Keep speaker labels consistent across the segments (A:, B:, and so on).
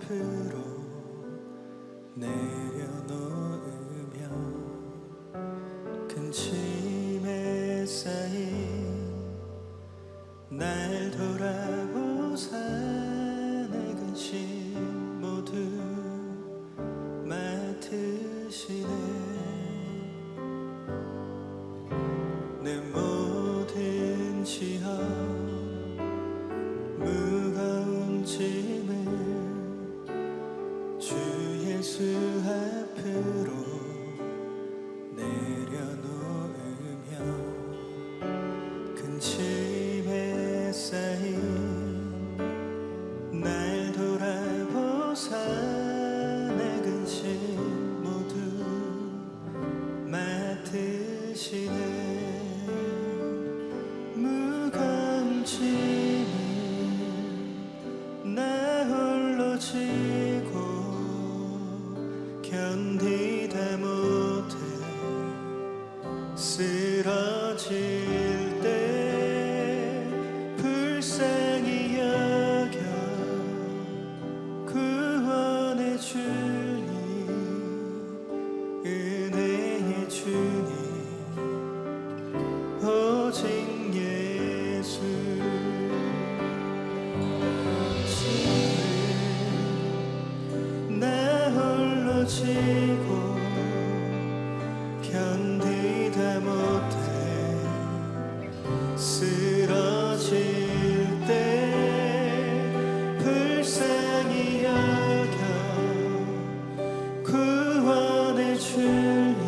A: 앞으로 내려놓으며 큰 짐에 쌓인 날 돌아보사 내 근심 모두 맡으시네. 내 모든 지하 무거운 짐을 주 예수 앞으로 내려놓으며 큰 짐에 쌓인 날 돌아보사 내 근심 모두 맡으시네. 무거운 짐을 나 홀로 지고 견디다 못해 쓰러질 때 불쌍히 여겨 구원의 주님, 은혜의 주님, 오직 예수. 나 홀로 지고 견디다 못해 쓰러질 때 불쌍히 여겨 구원의 주님,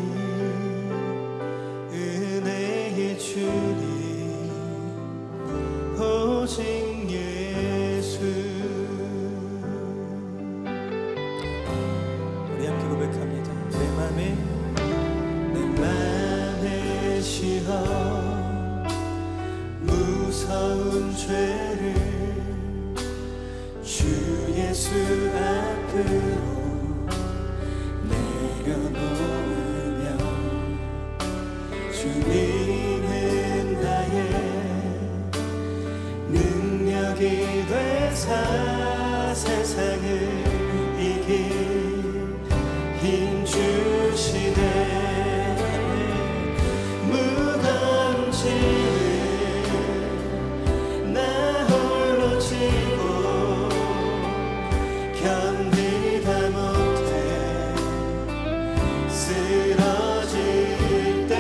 A: 은혜의 주님, 오직 예수. 우리 함께 고백합니다. 내 맘에 시험 무서운 죄를 주 예수 앞으로 내려놓으며 주님은 나의 능력이 되사 세상을 이길 힘 주시네. 무거운 짐을 나 홀로 지고 견디다 못해 쓰러질 때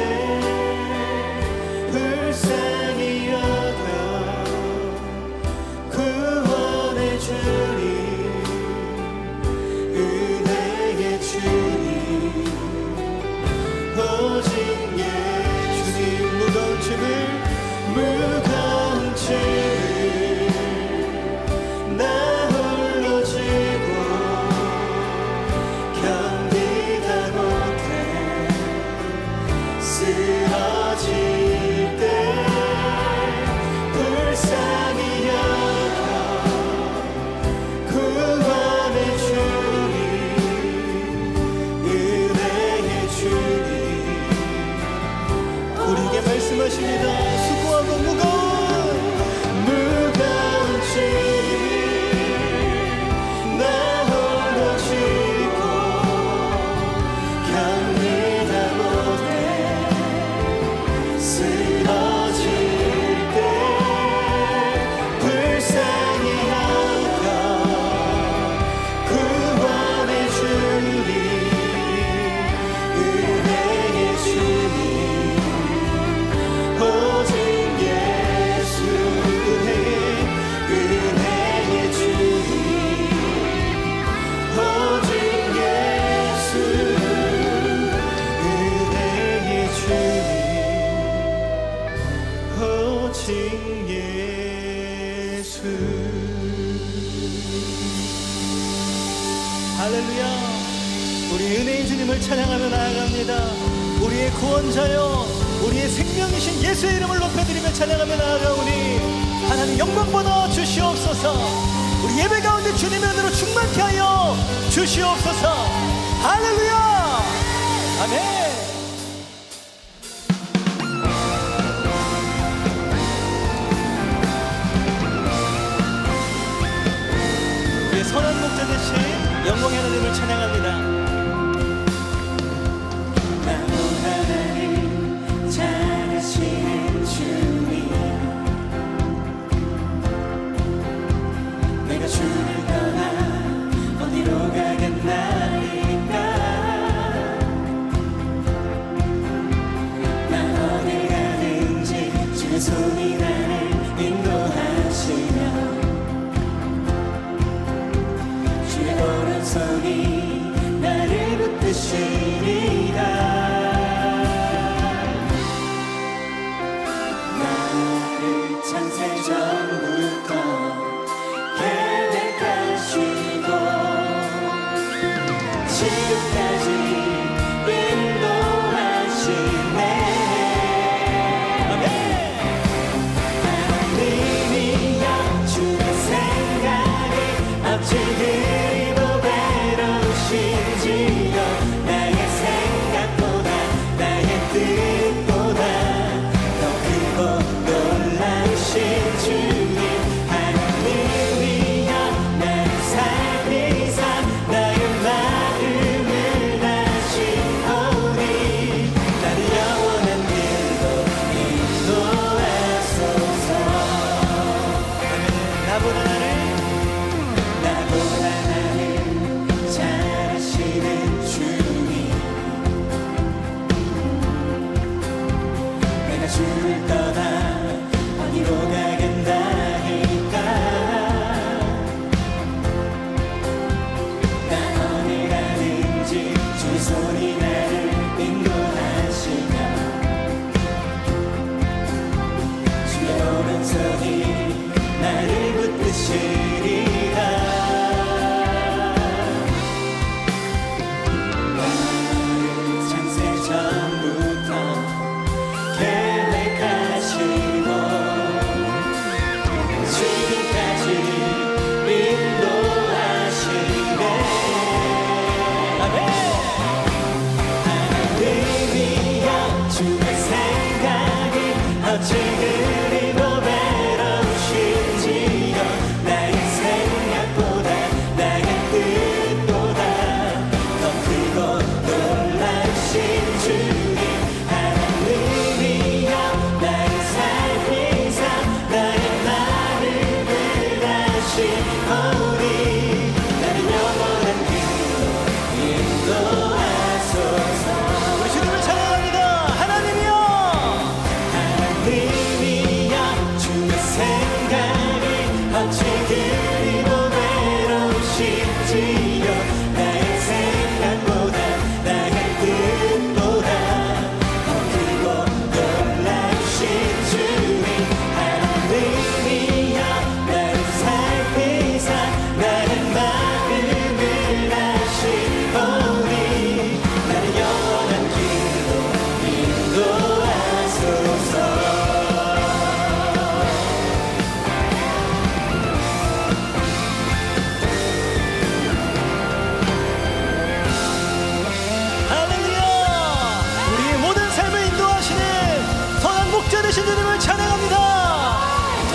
A: 불쌍히 여겨 구원의 주님, 은혜의 주님, 오직 예수님. 무거운 짐을 나 홀로 지고 견디다 못해 쓰러질 때 불쌍히 여겨 구원의 주님, 은혜의 주님. 우리에게 말씀하십니다. 수고하고 무거운 짐을 나 홀로 지고 견디다 못해 쓰러질 때 불쌍히 여겨 구원의 주님, 은혜의 주님, 오직 예수. 은혜의 주님, 오직 예수, 은혜의 주님, 오직 예수. 할렐루야. 우리 은혜의 주님을 찬양하며 나아갑니다. 우리의 구원자여, 우리의 생명이신 예수의 이름을 높여드리며 찬양하며 나아가오니 하나님 영광 받아 주시옵소서. 우리 예배 가운데 주님의 은혜로 충만케 하여 주시옵소서. 할렐루야. 아멘. 선한 목자 되신 주님을 찬양합니다.
B: 나도 하나님 잘하시는 주님, 내가 주를 떠나 어디로 가겠나이까. 나 어딜 가든지 주의 손이 나를 인도하시며 주의 오른손이 나를 붙드시리라. 나를 창세 전부터 계획하시고 지금까지 인도하시네. 하나님이여 주의 생각이 어찌 그리도 외로우신지요. 나의 생각보다 나의 뜻보다 더 크고 놀라우신 주님. 하나님이여 나를 살리사 나의 마음을 다시오니 나를 영원한 길로 인도하소서.
A: 나보다
B: 나를 잘하시는 주님, 내가 주를 떠나 어디로 가겠나이까. 나 어디 가든지 주의 손이 나를 인도하시며 주의 오른손이 나를 붙드시리라. 나를 창세 전부터 계획하시고 지금까지 인도하시네. 하나님이여 주의 생각이 어찌 그리도 외로우신지요. 나의 생각보다 나의 뜻보다 더 크고 놀라우신 주님. 하나님이여 나를 살리사 나의 마음을 다시오니 나를 영원한 길로 인도하소서.
A: 우리 주님을 찬양합니다. 하나님이여
B: 하나님이여 주의 생각이 어찌 그리도 외로우신지요. 나의 생각보다 나의 뜻보다 더 크고 놀라우신 주님. 하나님이여 나를 살피사 나의 마음을 다시오니 나를 영원한 길로 인도하소서.
A: 할렐루야. 우리의 모든 삶을 인도하시는 선한 목자 되신 주님을 찬양합니다.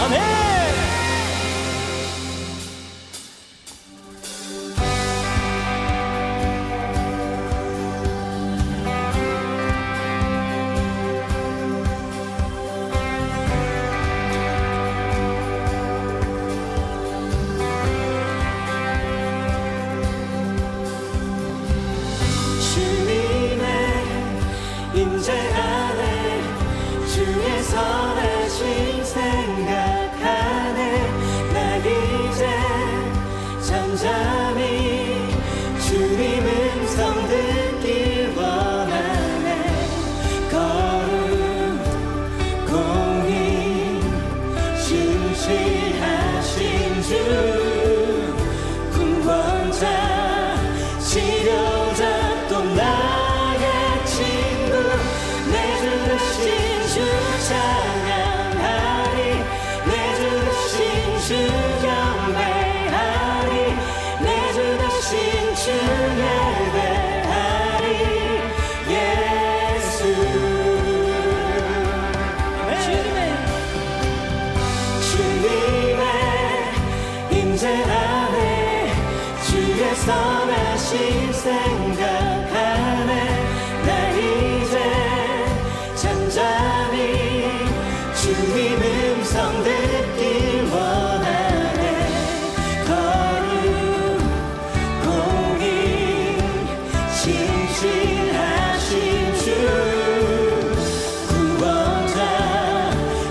A: 아멘.
B: 주님의 임재 안에 주의 선하심 생각하네. 난 이제 잠잠히 주님 음성 듣길 원하네. 거룩 공의 신실하신 주 군권자 치료자 또 나의 친구 내 주 대신 주 찬양하리. 내 주 대신 주 경배하리. 내 주 대신 주 예배하리. 예수. 주님의 임재 안에 주의 선 선하신 생각하네 나 이제 잠잠히 주님 음성 듣길 원하네 거룩 공의 신실하신 주 구원자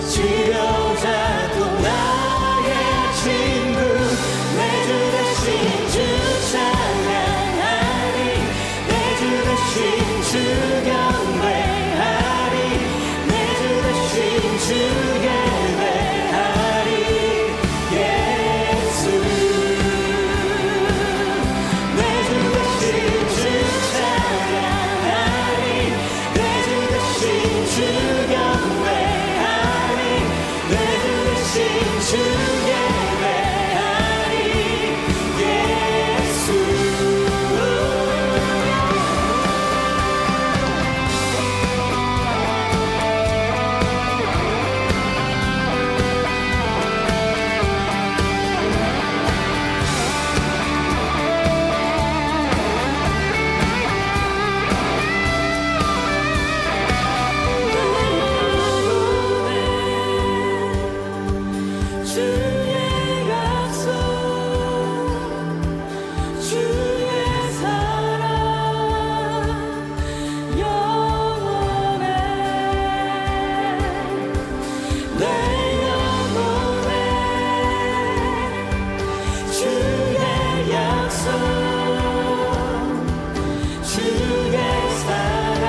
B: 치료자 또 나의 친구 내 주 대신 주 찬양하리 내 주 대신 주 경배하리 내 주 대신 주 예배하리 예수 내 주 대신 주 찬양하리 내 주 대신 주 경배하리 내 주 대신 주 예배하리 예수 주의 약속 주의 사랑 영원해 내 영혼에 주의 약속 주의 사랑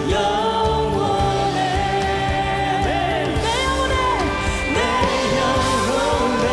B: 영원해 내 영혼에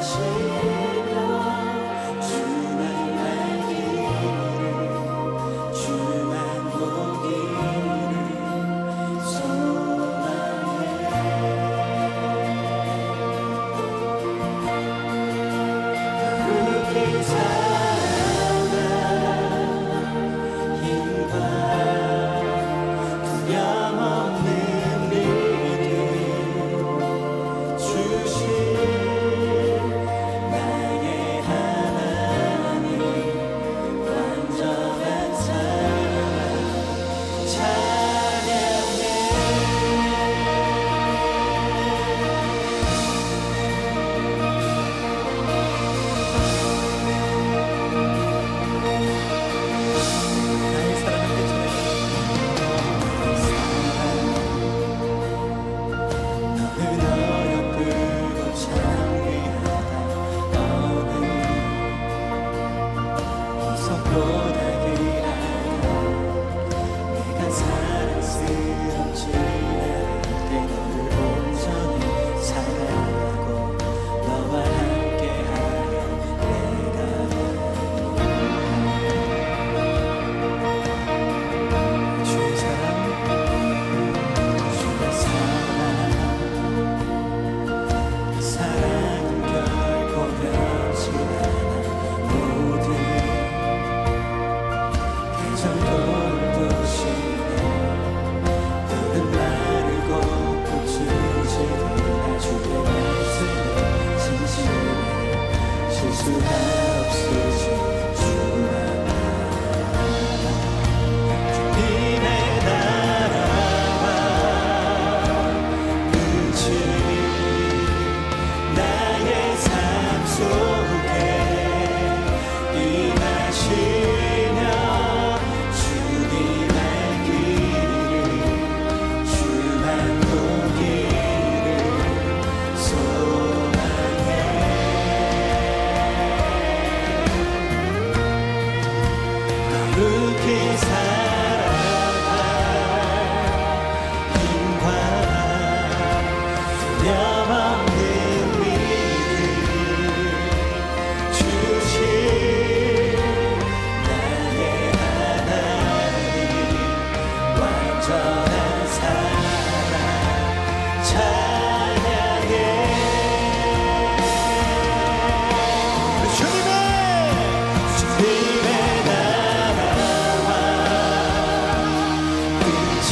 B: 임하시며 주만 알기를 주만 보기를 소망해 거룩히 살아가 힘과 두려움 없는 믿음 주신 나의 하나님 완전한 사랑 찬양해
A: 나의 사랑을
B: 너는 어여쁘고 창귀하다 너는 보석보다 귀하다 내가 사랑스럽지 않을 때 너를 온전히 사랑하고 너와 함께하여 내가 주의 사랑 주의 사랑 그 사랑은 결코 변치 않아 모든 계절도 돌도시네 너는 마르고 꽃주지 않아 주의 말씀에 진실해 실수가 없으신 주와 주님의 나라와 끝이 나의 삶 속에 임하시며 주님 알기를 주만 보기를 소망해 거룩히 살아가 힘과 두려움 없는 믿음 주신 나의 하나님 완전한 사랑 찬양해 주님의 나라와 끝이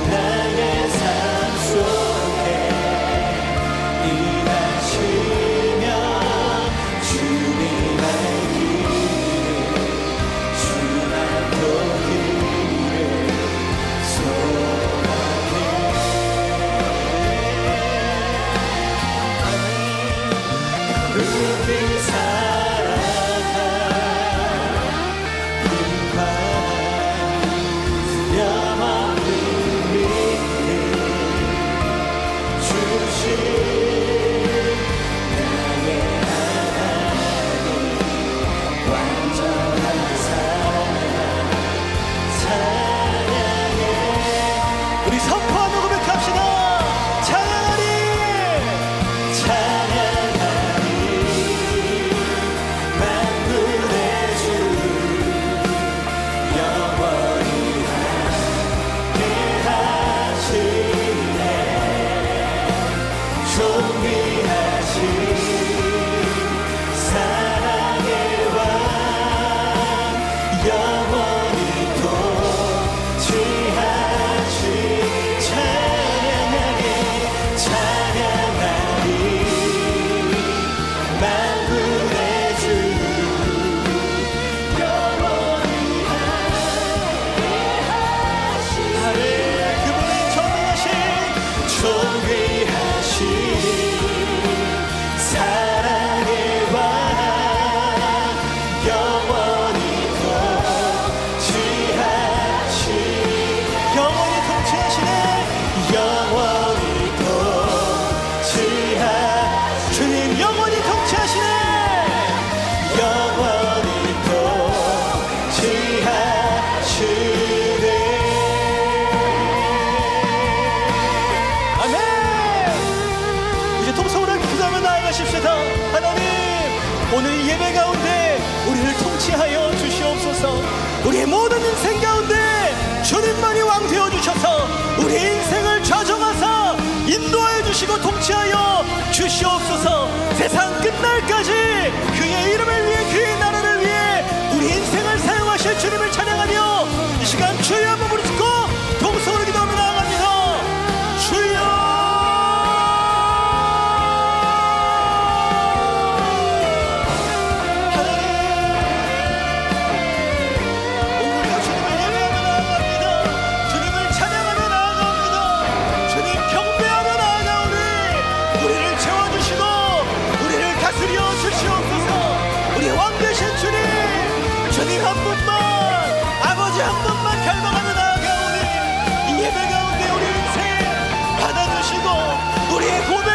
B: 나의 삶 속에 임하시며 주님 알기를 주만 보기를
A: 오늘 이 예배 가운데 우리를 통치하여 주시옵소서. 우리의 모든 인생 가운데 주님만이 왕 되어 주셔서 우리의 인생을 좌정하사 인도하여 주시고 통치하여 주시옵소서. 세상 끝날까지 그의 이름을 위해, 그의 나라를 위해 우리 인생을 사용하실 주님을 찬양하며 이 시간 주여 한번 부르짖고 동성으로 기도하며 나아갑니다. 주여. 주님 한 분만, 아버지 한 분만 갈망하며 나아가오니 이 예배 가운데 우리 인생 받아주시고 우리의 고백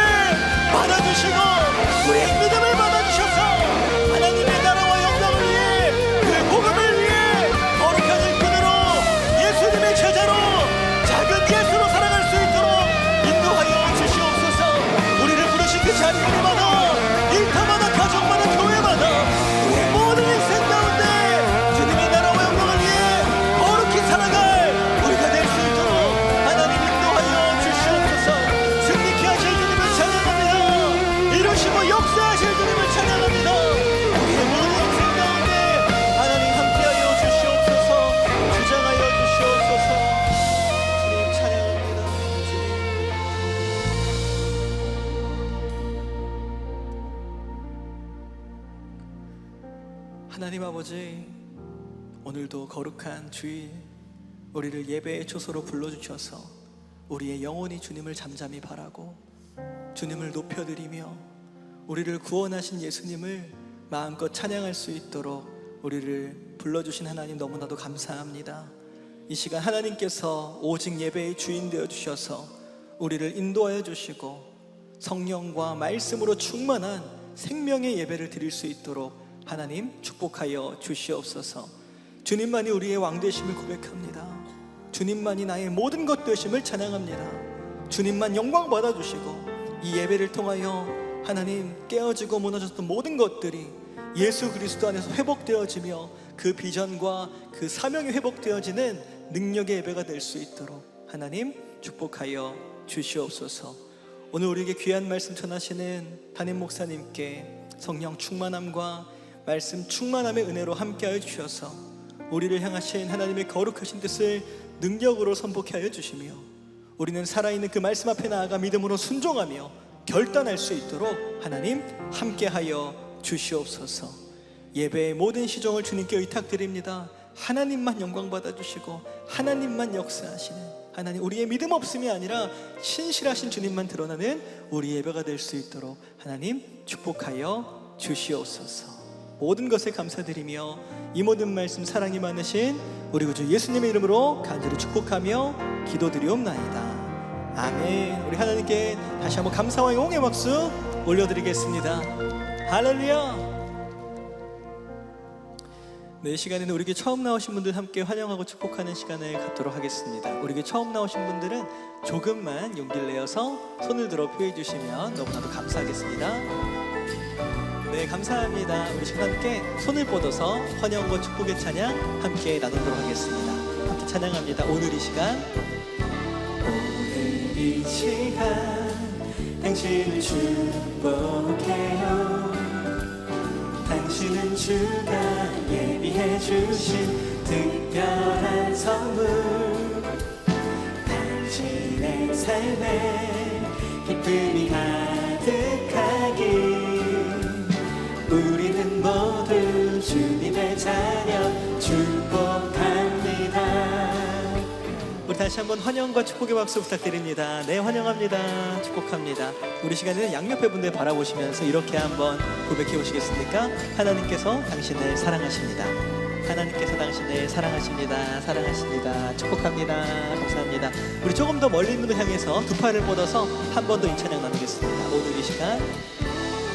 A: 받아주시고 우리의 믿음을 받아주셔서 하나님의 나라와 영광을 위해 그 복음을 위해 거룩한 일꾼으로 예수님의 제자로 작은 예수로 살아갈 수 있도록 인도하여 주시옵소서. 우리를 부르신 그 자리마다, 일터마다, 가정마다, 교회마다 우리의 모든 인생 가운데 살아갈 우리가 될 수 있도록 하나님 인도하여 주시옵소서. 승리케 하실 주님을 찬양합니다. 이루시고 역사하실 주님을 찬양합니다. 우리의 모든 인생 가운데 하나님 함께하여 주시옵소서. 주장하여 주시옵소서. 주님 찬양합니다. 하나님 아버지, 오늘도 거룩한 주일 우리를 예배의 초소로 불러주셔서 우리의 영혼이 주님을 잠잠히 바라고 주님을 높여드리며 우리를 구원하신 예수님을 마음껏 찬양할 수 있도록 우리를 불러주신 하나님 너무나도 감사합니다. 이 시간 하나님께서 오직 예배의 주인 되어주셔서 우리를 인도하여 주시고 성령과 말씀으로 충만한 생명의 예배를 드릴 수 있도록 하나님 축복하여 주시옵소서. 주님만이 우리의 왕 되심을 고백합니다. 주님만이 나의 모든 것 되심을 찬양합니다. 주님만 영광 받아주시고 이 예배를 통하여 하나님 깨어지고 무너졌던 모든 것들이 예수 그리스도 안에서 회복되어지며 그 비전과 그 사명이 회복되어지는 능력의 예배가 될 수 있도록 하나님 축복하여 주시옵소서. 오늘 우리에게 귀한 말씀 전하시는 담임 목사님께 성령 충만함과 말씀 충만함의 은혜로 함께하여 주셔서 우리를 향하신 하나님의 거룩하신 뜻을 능력으로 선포케 하여 주시며 우리는 살아있는 그 말씀 앞에 나아가 믿음으로 순종하며 결단할 수 있도록 하나님 함께하여 주시옵소서. 예배의 모든 시종을 주님께 의탁드립니다. 하나님만 영광 받아주시고 하나님만 역사하시는 하나님, 우리의 믿음 없음이 아니라 신실하신 주님만 드러나는 우리 예배가 될 수 있도록 하나님 축복하여 주시옵소서. 모든 것에 감사드리며 이 모든 말씀 사랑이 많으신 우리 구주 예수님의 이름으로 간절히 축복하며 기도드리옵나이다. 아멘. 우리 하나님께 다시 한번 감사와 영광의 박수 올려드리겠습니다. 할렐루야. 네, 이 시간에는 우리에게 처음 나오신 분들 함께 환영하고 축복하는 시간을 갖도록 하겠습니다. 우리에게 처음 나오신 분들은 조금만 용기를 내어서 손을 들어 표해 주시면 너무나도 감사하겠습니다. 네, 감사합니다. 우리 시간 함께 손을 뻗어서 환영과 축복의 찬양 함께 나누도록 하겠습니다. 함께 찬양합니다. 오늘 이 시간, 오늘 이 시간 당신을 축복해요. 당신은 주가 예비해 주신 특별한 선물, 당신의 삶에 기쁨이 가득하길, 우리는 모두 주님의 자녀 축복합니다. 우리 다시 한번 환영과 축복의 박수 부탁드립니다. 네, 환영합니다. 축복합니다. 우리 시간에는 양옆에 분들 바라보시면서 이렇게 한번 고백해 보시겠습니까? 하나님께서 당신을 사랑하십니다. 하나님께서 당신을 사랑하십니다. 사랑하십니다. 축복합니다. 감사합니다. 우리 조금 더 멀리 있는 걸 향해서 두 팔을 뻗어서 한 번 더 이 찬양 나누겠습니다. 오늘 이 시간,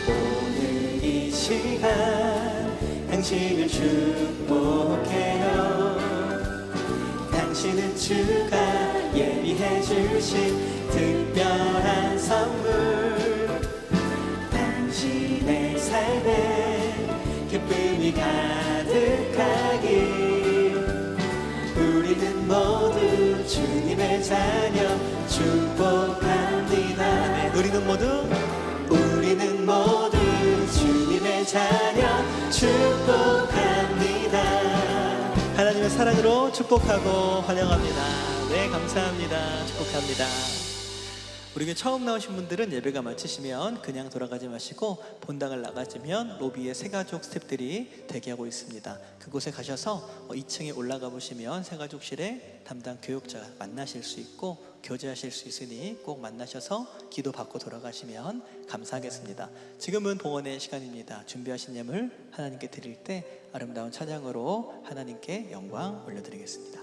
A: 오늘 이 시간 당신을 축복해요. 당신은 주가 예비해 주신 특별한 선물, 당신의 삶에
B: 빛이 가득하길. 우리는 모두 주님의 자녀 축복합니다.
A: 네, 우리는 모두
B: 주님의 자녀 축복합니다.
A: 하나님의 사랑으로 축복하고 환영합니다. 네, 감사합니다. 축복합니다. 우리 교회 처음 나오신 분들은 예배가 마치시면 그냥 돌아가지 마시고 본당을 나가시면 로비에 새가족 스태프들이 대기하고 있습니다. 그곳에 가셔서 2층에 올라가 보시면 새가족실에 담당 교육자 만나실 수 있고 교제하실 수 있으니 꼭 만나셔서 기도 받고 돌아가시면 감사하겠습니다. 지금은 봉헌의 시간입니다. 준비하신 예물 하나님께 드릴 때 아름다운 찬양으로 하나님께 영광 올려드리겠습니다.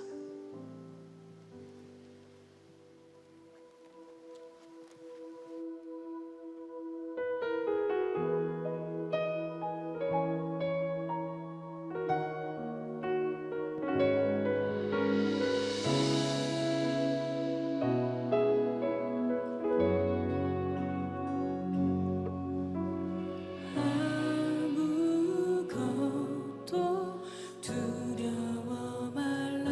B: 아무것도 두려워 말라.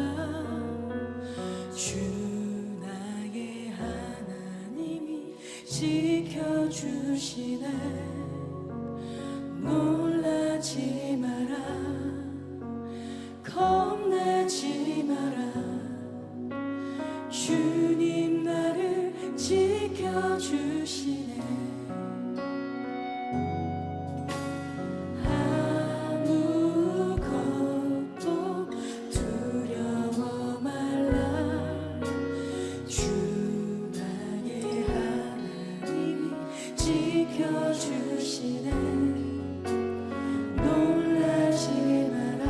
B: 주 나의 하나님이 지켜주시네. 놀라지 마라, 겁내지 마라. 주님 나를 지켜주시네. 아무것도 두려워 말라. 주 나의 하나님이 지켜주시네. 놀라지 마라,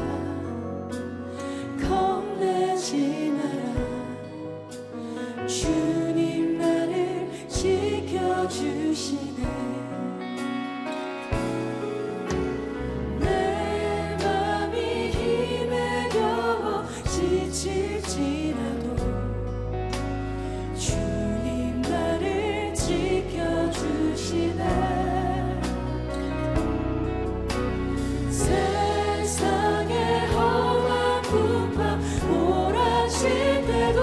B: 겁내지 마라. 주님 나를 지켜주시네. 내 맘이 힘에 겨워 지칠지라도 주님 나를 지켜주시네. 세상의 험한 풍파 몰아칠 때도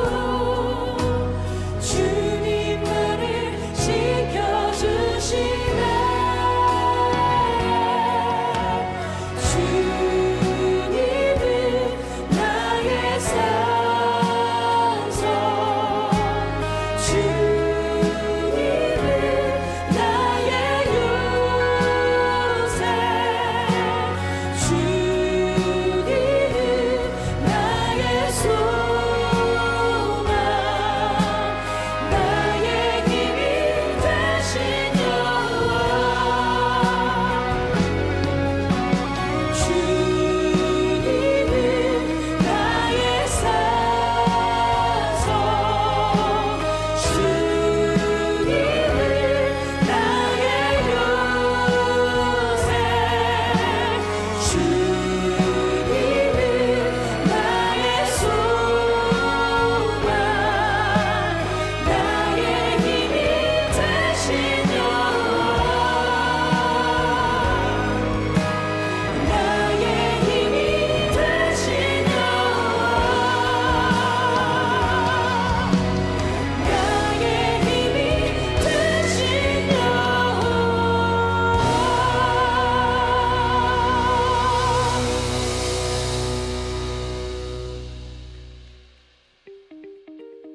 B: 주님 나를 지켜주시네. 주님은 나의 산성, 주님은 나의 요새, 주님은 나의 소망, 나의 힘이 되신 여호와. 주님은 나의 산성, 주님은 나의 요새, 주님은 나의 소망, 나의 힘이 되신 여호와. 나의 힘이 되신 여호와. 나의 힘이 되신 여호와.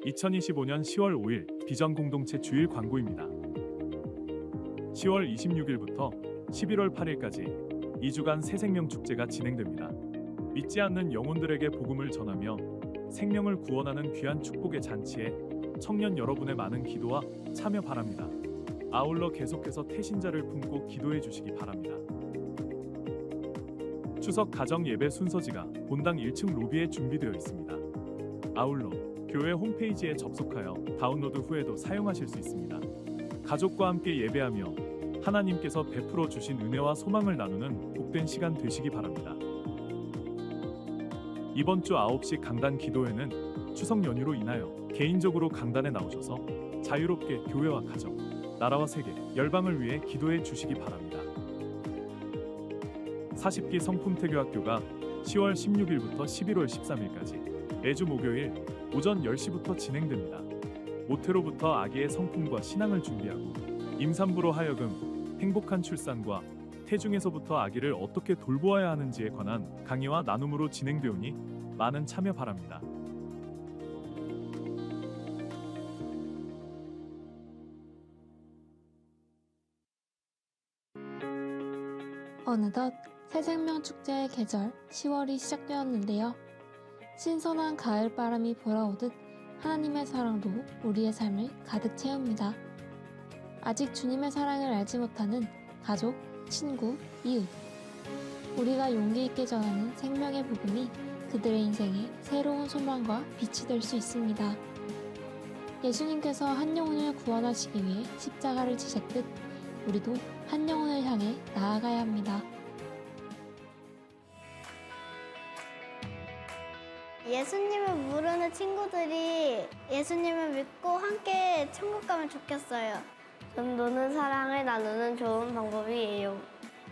C: 2025년 10월 5일 비전 공동체 주일 광고입니다. 10월 26일부터 11월 8일까지 2주간 새생명 축제가 진행됩니다. 믿지 않는 영혼들에게 복음을 전하며 생명을 구원하는 귀한 축복의 잔치에 청년 여러분의 많은 기도와 참여 바랍니다. 아울러 계속해서 태신자를 품고 기도해 주시기 바랍니다. 추석 가정 예배 순서지가 본당 1층 로비에 준비되어 있습니다. 아울러 교회 홈페이지에 접속하여 다운로드 후에도 사용하실 수 있습니다. 가족과 함께 예배하며 하나님께서 베풀어 주신 은혜와 소망을 나누는 복된 시간 되시기 바랍니다. 이번 주 9시 강단 기도회는 추석 연휴로 인하여 개인적으로 강단에 나오셔서 자유롭게 교회와 가정, 나라와 세계, 열방을 위해 기도해 주시기 바랍니다. 40기 성품태교학교가 10월 16일부터 11월 13일까지 매주 목요일 오전 10시부터 진행됩니다. 모태로부터 아기의 성품과 신앙을 준비하고 임산부로 하여금 행복한 출산과 태중에서부터 아기를 어떻게 돌보아야 하는지에 관한 강의와 나눔으로 진행되오니 많은 참여 바랍니다.
D: 어느덧 새생명 축제의 계절 10월이 시작되었는데요. 신선한 가을 바람이 불어오듯 하나님의 사랑도 우리의 삶을 가득 채웁니다. 아직 주님의 사랑을 알지 못하는 가족, 친구, 이웃. 우리가 용기 있게 전하는 생명의 복음이 그들의 인생에 새로운 소망과 빛이 될 수 있습니다. 예수님께서 한 영혼을 구원하시기 위해 십자가를 지셨듯 우리도 한 영혼을 향해 나아가야 합니다.
B: 예수님을 모르는 친구들이 예수님을 믿고 함께 천국 가면 좋겠어요. 전도는 사랑을 나누는 좋은 방법이에요.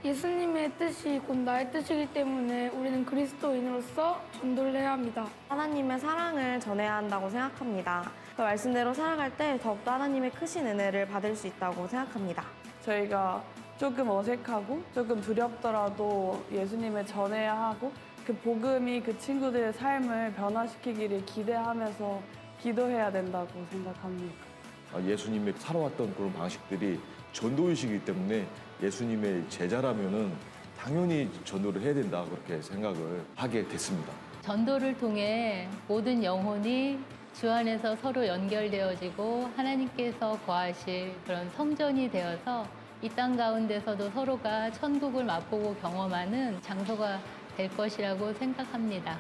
E: 예수님의 뜻이 곧 나의 뜻이기 때문에 우리는 그리스도인으로서 전도를 해야 합니다.
F: 하나님의 사랑을 전해야 한다고 생각합니다. 그 말씀대로 살아갈 때 더욱더 하나님의 크신 은혜를 받을 수 있다고 생각합니다.
G: 저희가 조금 어색하고 조금 두렵더라도 예수님을 전해야 하고 그 복음이 그 친구들의 삶을 변화시키기를 기대하면서 기도해야 된다고 생각합니다.
H: 예수님의 살아왔던 그런 방식들이 전도의식이기 때문에 예수님의 제자라면은 당연히 전도를 해야 된다 그렇게 생각을 하게 됐습니다.
I: 전도를 통해 모든 영혼이 주 안에서 서로 연결되어지고 하나님께서 거하실 그런 성전이 되어서 이 땅 가운데서도 서로가 천국을 맛보고 경험하는 장소가 될 것이라고 생각합니다.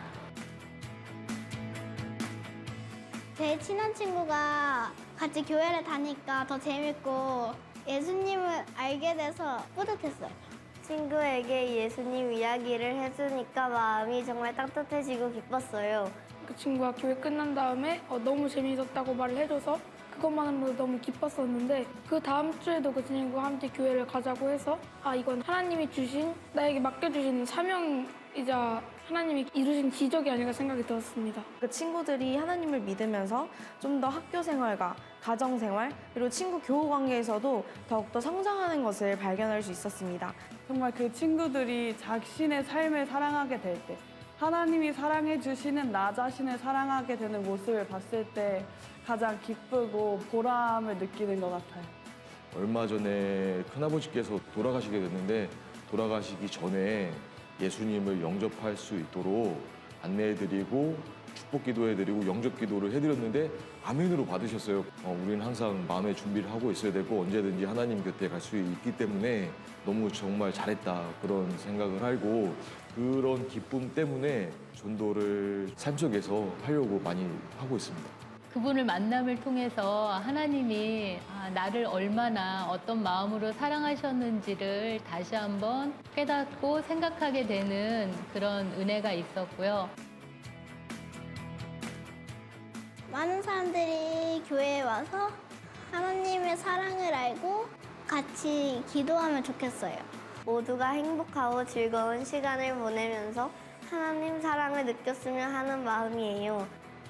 B: 제 친한 친구가 같이 교회를 다니까 더 재밌고 예수님을 알게 돼서 뿌듯했어요.
F: 친구에게 예수님 이야기를 해주니까 마음이 정말 따뜻해지고 기뻤어요.
E: 그 친구가 교회 끝난 다음에 너무 재미있었다고 말을 해줘서 그것만으로도 너무 기뻤었는데 그 다음 주에도 그 친구와 함께 교회를 가자고 해서 이건 하나님이 주신 나에게 맡겨주신 사명이자 하나님이 이루신 기적이 아닐까 생각이 들었습니다.
F: 그 친구들이 하나님을 믿으면서 좀 더 학교 생활과 가정 생활 그리고 친구 교우 관계에서도 더욱더 성장하는 것을 발견할 수 있었습니다.
G: 정말 그 친구들이 자신의 삶을 사랑하게 될 때, 하나님이 사랑해 주시는 나 자신을 사랑하게 되는 모습을 봤을 때 가장 기쁘고 보람을 느끼는 것 같아요.
H: 얼마 전에 큰아버지께서 돌아가시게 됐는데 돌아가시기 전에 예수님을 영접할 수 있도록 안내해드리고 축복 기도해드리고 영접 기도를 해드렸는데 아멘으로 받으셨어요. 우리는 항상 마음의 준비를 하고 있어야 되고 언제든지 하나님 곁에 갈 수 있기 때문에 너무 정말 잘했다 그런 생각을 하고 그런 기쁨 때문에 전도를 삶 속에서 하려고 많이 하고 있습니다.
I: 그분을 만남을 통해서 하나님이 나를 얼마나 어떤 마음으로 사랑하셨는지를 다시 한번 깨닫고 생각하게 되는 그런 은혜가 있었고요.
B: 많은 사람들이 교회에 와서 하나님의 사랑을 알고 같이 기도하면 좋겠어요.
F: 모두가 행복하고 즐거운 시간을 보내면서 하나님 사랑을 느꼈으면 하는 마음이에요.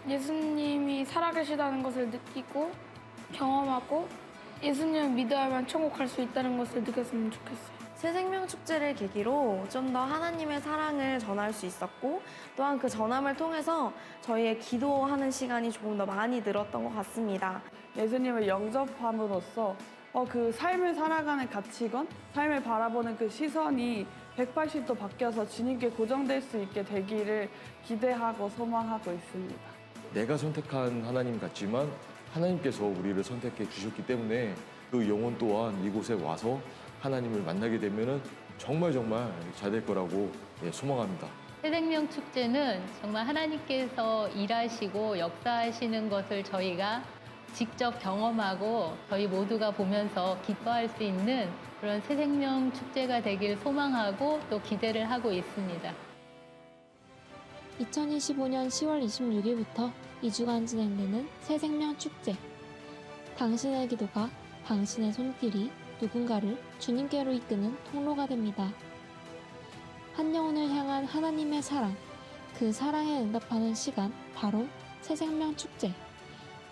E: 예수님이 살아계시다는 것을 느끼고 경험하고 예수님을 믿어야만 천국 갈 수 있다는 것을 느꼈으면 좋겠어요.
F: 새생명 축제를 계기로 좀 더 하나님의 사랑을 전할 수 있었고 또한 그 전함을 통해서 저희의 기도하는 시간이 조금 더 많이 늘었던 것 같습니다.
G: 예수님을 영접함으로써 그 삶을 살아가는 가치관, 삶을 바라보는 그 시선이 180도 바뀌어서 주님께 고정될 수 있게 되기를 기대하고 소망하고 있습니다.
H: 내가 선택한 하나님 같지만 하나님께서 우리를 선택해 주셨기 때문에 그 영혼 또한 이곳에 와서 하나님을 만나게 되면 정말 잘 될 거라고 소망합니다.
I: 새생명 축제는 정말 하나님께서 일하시고 역사하시는 것을 저희가 직접 경험하고 저희 모두가 보면서 기뻐할 수 있는 그런 새생명 축제가 되길 소망하고 또 기대를 하고 있습니다.
D: 2025년 10월 26일부터 2주간 진행되는 새생명 축제. 당신의 기도가 당신의 손길이 누군가를 주님께로 이끄는 통로가 됩니다. 한 영혼을 향한 하나님의 사랑, 그 사랑에 응답하는 시간, 바로 새생명 축제.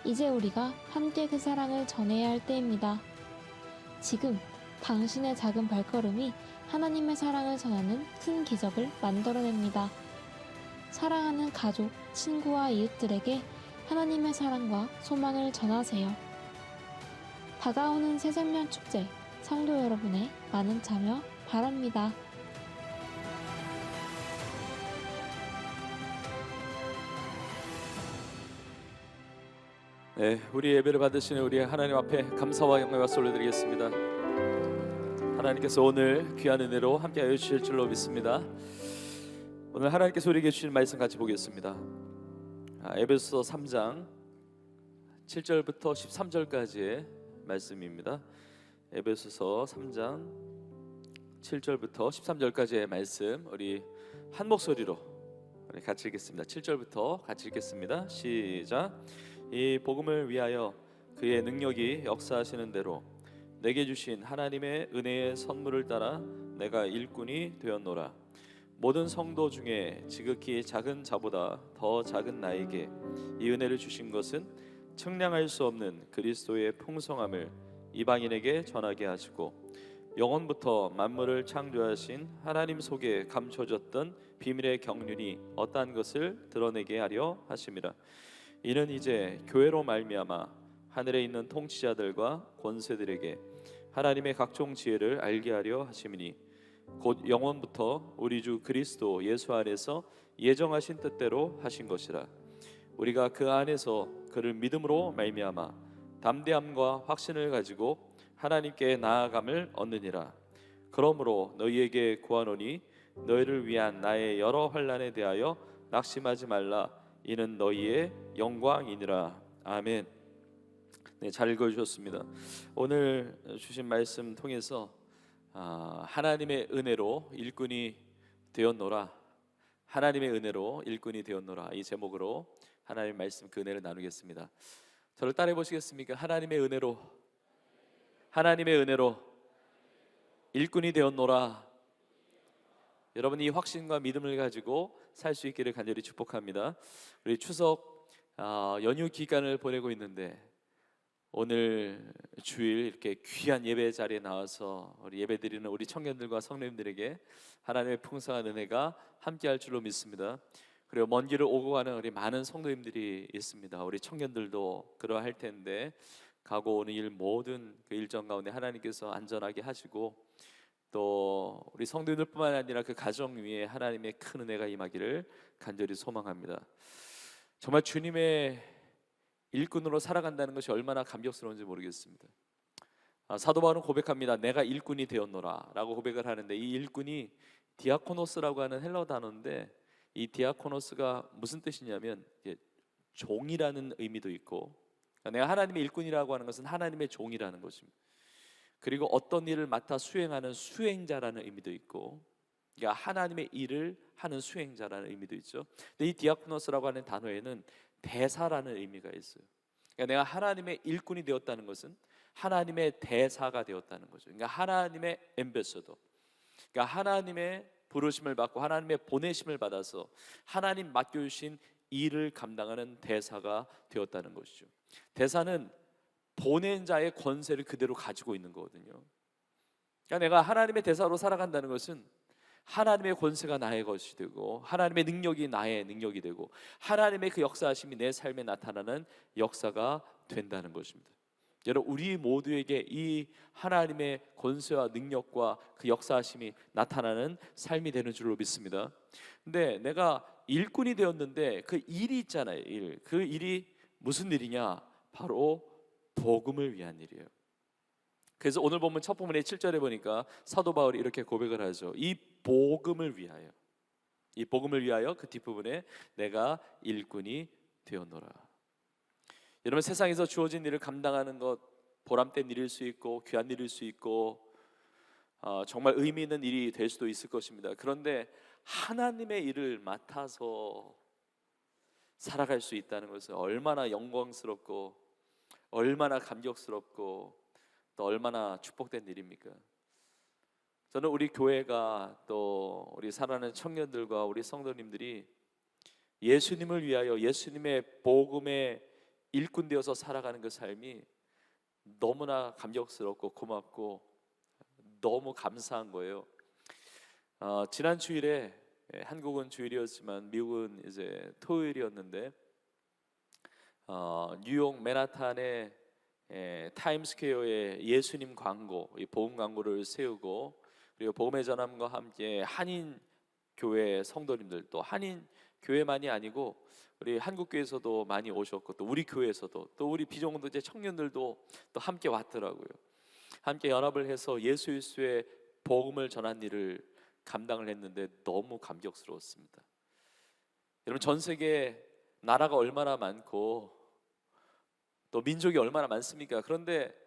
D: 이제 우리가 함께 그 사랑을 전해야 할 때입니다. 지금 당신의 작은 발걸음이 하나님의 사랑을 전하는 큰 기적을 만들어냅니다. 사랑하는 가족, 친구와 이웃들에게 하나님의 사랑과 소망을 전하세요. 다가오는 새생명 축제, 성도 여러분의 많은 참여 바랍니다.
B: 네, 우리 예배를 받으시는 우리 하나님 앞에 감사와 영광과 박수 올려드리겠습니다. 하나님께서 오늘 귀한 은혜로 함께하여 주실 줄로 믿습니다. 오늘 하나님께서 우리에게 주신 말씀 같이 보겠습니다. 에베소서 3장 7절부터 13절까지의 말씀입니다. 에베소서 3장 7절부터 13절까지의 말씀 우리 한 목소리로 우리 같이 읽겠습니다. 7절부터 같이 읽겠습니다. 시작. 이 복음을 위하여 그의 능력이 역사하시는 대로 내게 주신 하나님의 은혜의 선물을 따라 내가 일꾼이 되었노라. 모든 성도 중에 지극히 작은 자보다 더 작은 나에게 이 은혜를 주신 것은 측량할 수 없는 그리스도의 풍성함을 이방인에게 전하게 하시고 영원부터 만물을 창조하신 하나님 속에 감춰졌던 비밀의 경륜이 어떠한 것을 드러내게 하려 하심이라. 이는 이제 교회로 말미암아 하늘에 있는 통치자들과 권세들에게 하나님의 각종 지혜를 알게 하려 하심이니 곧 영원부터 우리 주 그리스도 예수 안에서 예정하신 뜻대로 하신 것이라. 우리가 그 안에서 그를 믿음으로 말미암아 담대함과 확신을 가지고 하나님께 나아감을 얻느니라. 그러므로 너희에게 구하노니 너희를 위한 나의 여러 환난에 대하여 낙심하지 말라. 이는 너희의 영광이니라. 아멘. 네, 잘 읽어주셨습니다. 오늘 주신 말씀 통해서 하나님의 은혜로 일꾼이 되었노라. 하나님의 은혜로 일꾼이 되었노라. 이 제목으로 하나님의 말씀 그 은혜를 나누겠습니다. 저를 따라해 보시겠습니까? 하나님의 은혜로 일꾼이 되었노라. 여러분 이 확신과 믿음을 가지고 살 수 있기를 간절히 축복합니다. 우리 추석 연휴 기간을 보내고 있는데 오늘 주일 이렇게 귀한 예배 자리에 나와서 우리 예배드리는 우리 청년들과 성도님들에게 하나님의 풍성한 은혜가 함께할 줄로 믿습니다. 그리고 먼 길을 오고 가는 우리 많은 성도님들이 있습니다. 우리 청년들도 그러할 텐데 가고 오는 일 모든 그 일정 가운데 하나님께서 안전하게 하시고 또 우리 성도들뿐만 아니라 그 가정 위에 하나님의 큰 은혜가 임하기를 간절히 소망합니다. 정말 주님의 일꾼으로 살아간다는 것이 얼마나 감격스러운지 모르겠습니다. 사도 바울은 고백합니다. 내가 일꾼이 되었노라 라고 고백을 하는데 이 일꾼이 디아코노스라고 하는 헬라어 단어인데 이 디아코노스가 무슨 뜻이냐면 종이라는 의미도 있고 내가 하나님의 일꾼이라고 하는 것은 하나님의 종이라는 것입니다. 그리고 어떤 일을 맡아 수행하는 수행자라는 의미도 있고 그러니까 하나님의 일을 하는 수행자라는 의미도 있죠. 근데 이 디아코노스라고 하는 단어에는 대사라는 의미가 있어요. 그러니까 내가 하나님의 일꾼이 되었다는 것은 하나님의 대사가 되었다는 거죠. 그러니까 하나님의 엠베서더, 그러니까 하나님의 부르심을 받고 하나님의 보내심을 받아서 하나님 맡겨주신 일을 감당하는 대사가 되었다는 것이죠. 대사는 보낸 자의 권세를 그대로 가지고 있는 거거든요. 그러니까 내가 하나님의 대사로 살아간다는 것은 하나님의 권세가 나의 것이 되고 하나님의 능력이 나의 능력이 되고 하나님의 그 역사하심이 내 삶에 나타나는 역사가 된다는 것입니다. 여러분 우리 모두에게 이 하나님의 권세와 능력과 그 역사하심이 나타나는 삶이 되는 줄로 믿습니다. 근데 내가 일꾼이 되었는데 그 일이 있잖아요. 그 일이 무슨 일이냐? 바로 복음을 위한 일이에요. 그래서 오늘 보면 첫 부분의 7절에 보니까 사도 바울이 이렇게 고백을 하죠. 이 복음을 위하여 그 뒷부분에 내가 일꾼이 되었노라. 여러분 세상에서 주어진 일을 감당하는 것 보람된 일일 수 있고 귀한 일일 수 있고 정말 의미 있는 일이 될 수도 있을 것입니다. 그런데 하나님의 일을 맡아서 살아갈 수 있다는 것은 얼마나 영광스럽고 얼마나 감격스럽고 또 얼마나 축복된 일입니까? 저는 우리 교회가 또 우리 사랑하는 청년들과 우리 성도님들이 예수님을 위하여 예수님의 복음의 일꾼 되어서 살아가는 그 삶이 너무나 감격스럽고 고맙고 너무 감사한 거예요. 지난 주일에 한국은 주일이었지만 미국은 이제 토요일이었는데 뉴욕 맨하탄의 타임스퀘어에 예수님 광고, 이 복음 광고를 세우고 그리고 복음의 전함과 함께 한인 교회 성도님들 또 한인 교회만이 아니고 우리 한국 교회에서도 많이 오셨고 또 우리 교회에서도 또 우리 비전공동체 청년들도 또 함께 왔더라고요. 함께 연합을 해서 예수 그리스도의 복음을 전한 일을 감당을 했는데 너무 감격스러웠습니다. 여러분, 전 세계 나라가 얼마나 많고 또 민족이 얼마나 많습니까? 그런데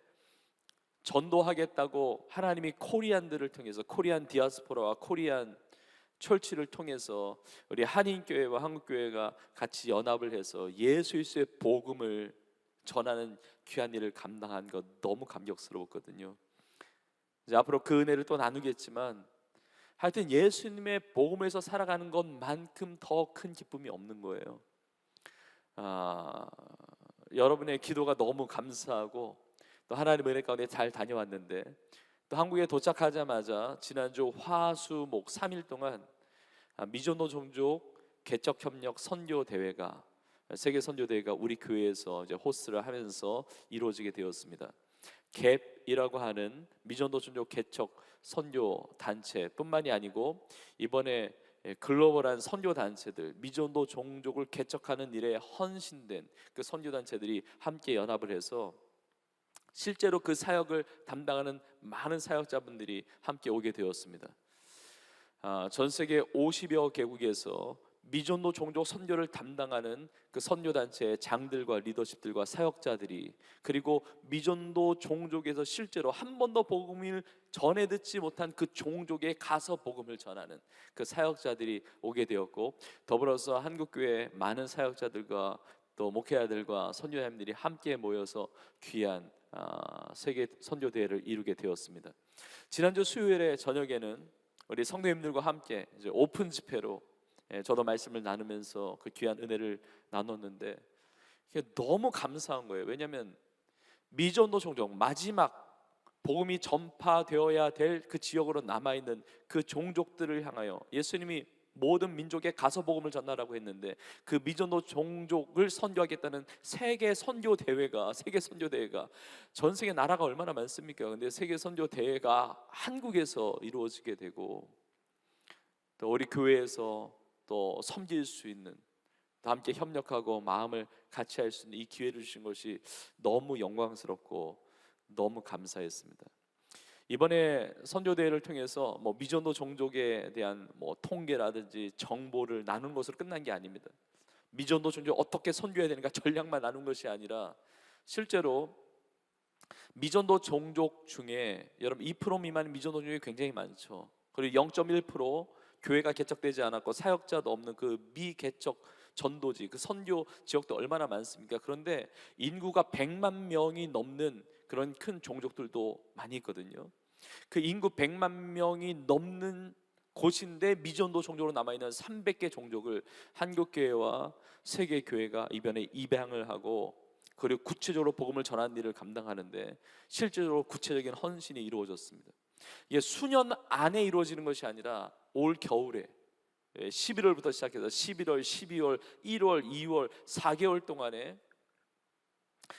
B: 전도하겠다고 하나님이 코리안들을 통해서 코리안 디아스포라와 코리안 철치를 통해서 우리 한인교회와 한국교회가 같이 연합을 해서 예수 그리스도의 복음을 전하는 귀한 일을 감당한 것 너무 감격스러웠거든요. 이제 앞으로 그 은혜를 또 나누겠지만 하여튼 예수님의 복음에서 살아가는 것만큼 더 큰 기쁨이 없는 거예요. 여러분의 기도가 너무 감사하고 또 하나님의 은혜 가운데 잘 다녀왔는데 또 한국에 도착하자마자 지난주 화수목 3일 동안 미전도 종족 개척협력 선교 대회가 세계 선교 대회가 우리 교회에서 이제 호스트를 하면서 이루어지게 되었습니다. 갭이라고 하는 미전도 종족 개척 선교 단체뿐만이 아니고 이번에 글로벌한 선교 단체들, 미전도 종족을 개척하는 일에 헌신된 그 선교 단체들이 함께 연합을 해서 실제로 그 사역을 담당하는 많은 사역자분들이 함께 오게 되었습니다. 전 세계 50여 개국에서 미전도 종족 선교를 담당하는 그 선교 단체의 장들과 리더십들과 사역자들이 그리고 미전도 종족에서 실제로 한 번도 복음을 전해 듣지 못한 그 종족에 가서 복음을 전하는 그 사역자들이 오게 되었고 더불어서 한국교회 많은 사역자들과 또 목회자들과 선교사님들이 함께 모여서 귀한 세계 선교 대회를 이루게 되었습니다. 지난주 수요일에 저녁에는 우리 성도님들과 함께 이제 오픈 집회로 저도 말씀을 나누면서 그 귀한 은혜를 나눴는데 이게 너무 감사한 거예요. 왜냐하면 미전도 종족 마지막 복음이 전파되어야 될 그 지역으로 남아있는 그 종족들을 향하여 예수님이 모든 민족에 가서 복음을 전하라고 했는데 그 미전도 종족을 선교하겠다는 세계 선교 대회가 전 세계 나라가 얼마나 많습니까? 근데 세계 선교 대회가 한국에서 이루어지게 되고 또 우리 교회에서 또 섬길 수 있는 또 함께 협력하고 마음을 같이 할 수 있는 이 기회를 주신 것이 너무 영광스럽고 너무 감사했습니다. 이번에 선교 대회를 통해서 미전도 종족에 대한 통계라든지 정보를 나눈 것으로 끝난 게 아닙니다. 미전도 종족 어떻게 선교해야 되는가 전략만 나눈 것이 아니라 실제로 미전도 종족 중에 여러분 2% 미만의 미전도 종족이 굉장히 많죠. 그리고 0.1% 교회가 개척되지 않았고 사역자도 없는 그 미개척 전도지 그 선교 지역도 얼마나 많습니까? 그런데 인구가 100만 명이 넘는 그런 큰 종족들도 많이 있거든요. 그 인구 100만 명이 넘는 곳인데 미전도 종족으로 남아있는 300개 종족을 한국교회와 세계교회가 이번에 입양을 하고 그리고 구체적으로 복음을 전하는 일을 감당하는데 실제로 구체적인 헌신이 이루어졌습니다. 이게 수년 안에 이루어지는 것이 아니라 올 겨울에 11월부터 시작해서 11월, 12월, 1월, 2월 4개월 동안에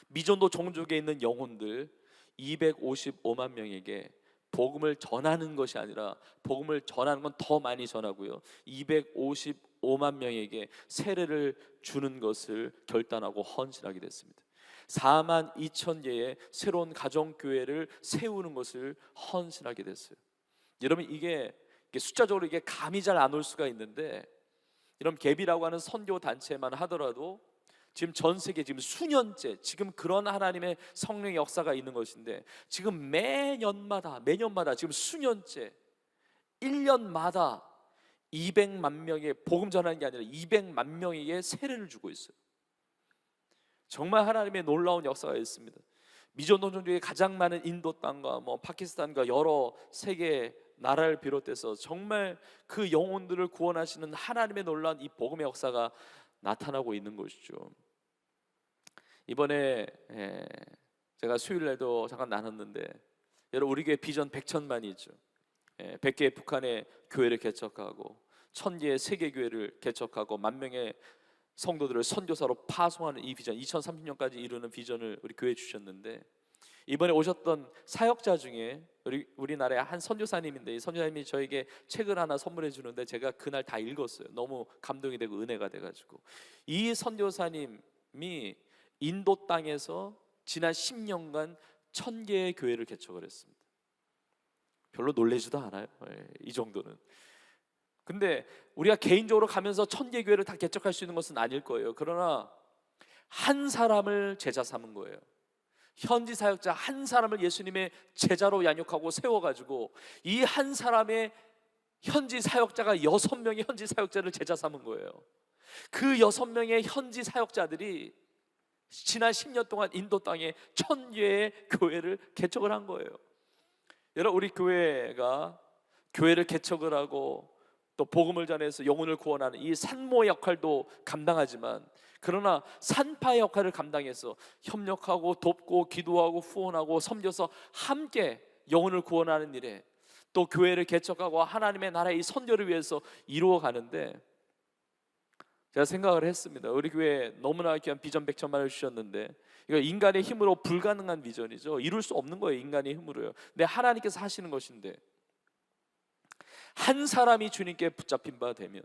B: 미전도 종족에 있는 영혼들 255만 명에게 복음을 전하는 것이 아니라 복음을 전하는 건 더 많이 전하고요 255만 명에게 세례를 주는 것을 결단하고 헌신하게 됐습니다. 4만 2천 개의 새로운 가정교회를 세우는 것을 헌신하게 됐어요. 여러분 이게 숫자적으로 이게 감이 잘 안 올 수가 있는데 이런 갭이라고 하는 선교 단체만 하더라도 지금 전 세계 지금 수년째 지금 그런 하나님의 성령의 역사가 있는 것인데 지금 매년마다 지금 수년째 1년마다 200만 명의 복음 전하는 게 아니라 200만 명에게 세례를 주고 있어요. 정말 하나님의 놀라운 역사가 있습니다. 미전도 종족이 가장 많은 인도 땅과 파키스탄과 여러 세계 나라를 비롯해서 정말 그 영혼들을 구원하시는 하나님의 놀라운 이 복음의 역사가 나타나고 있는 것이죠. 이번에 제가 수요일날도 잠깐 나눴는데, 여러분 우리 교회 비전 100천만이죠. 100개의 북한의 교회를 개척하고 1000개의 세계 교회를 개척하고 10,000명의 성도들을 선교사로 파송하는 이 비전, 2030년까지 이루는 비전을 우리 교회에 주셨는데, 이번에 오셨던 사역자 중에 우리나라의 한 선교사님인데, 이 선교사님이 저에게 책을 하나 선물해 주는데 제가 그날 다 읽었어요. 너무 감동이 되고 은혜가 돼가지고. 이 선교사님이 인도 땅에서 지난 10년간 1000개의 교회를 개척을 했습니다. 별로 놀라지도 않아요, 이 정도는. 근데 우리가 개인적으로 가면서 1000개 교회를 다 개척할 수 있는 것은 아닐 거예요. 그러나 한 사람을 제자 삼은 거예요. 현지 사역자 한 사람을 예수님의 제자로 양육하고 세워가지고 이 한 사람의 현지 사역자가 6명의 현지 사역자를 제자 삼은 거예요. 그 6명의 현지 사역자들이 지난 10년 동안 인도 땅에 1000개의 교회를 개척을 한 거예요. 여러분 우리 교회가 교회를 개척을 하고 또 복음을 전해서 영혼을 구원하는 이 산모 역할도 감당하지만, 그러나 산파의 역할을 감당해서 협력하고 돕고 기도하고 후원하고 섬겨서 함께 영혼을 구원하는 일에 또 교회를 개척하고 하나님의 나라의 이 선교를 위해서 이루어가는데, 제가 생각을 했습니다. 우리 교회에 너무나 귀한 비전 100천만을 주셨는데 이거 인간의 힘으로 불가능한 비전이죠. 이룰 수 없는 거예요, 인간의 힘으로요. 근데 하나님께서 하시는 것인데, 한 사람이 주님께 붙잡힌 바 되면,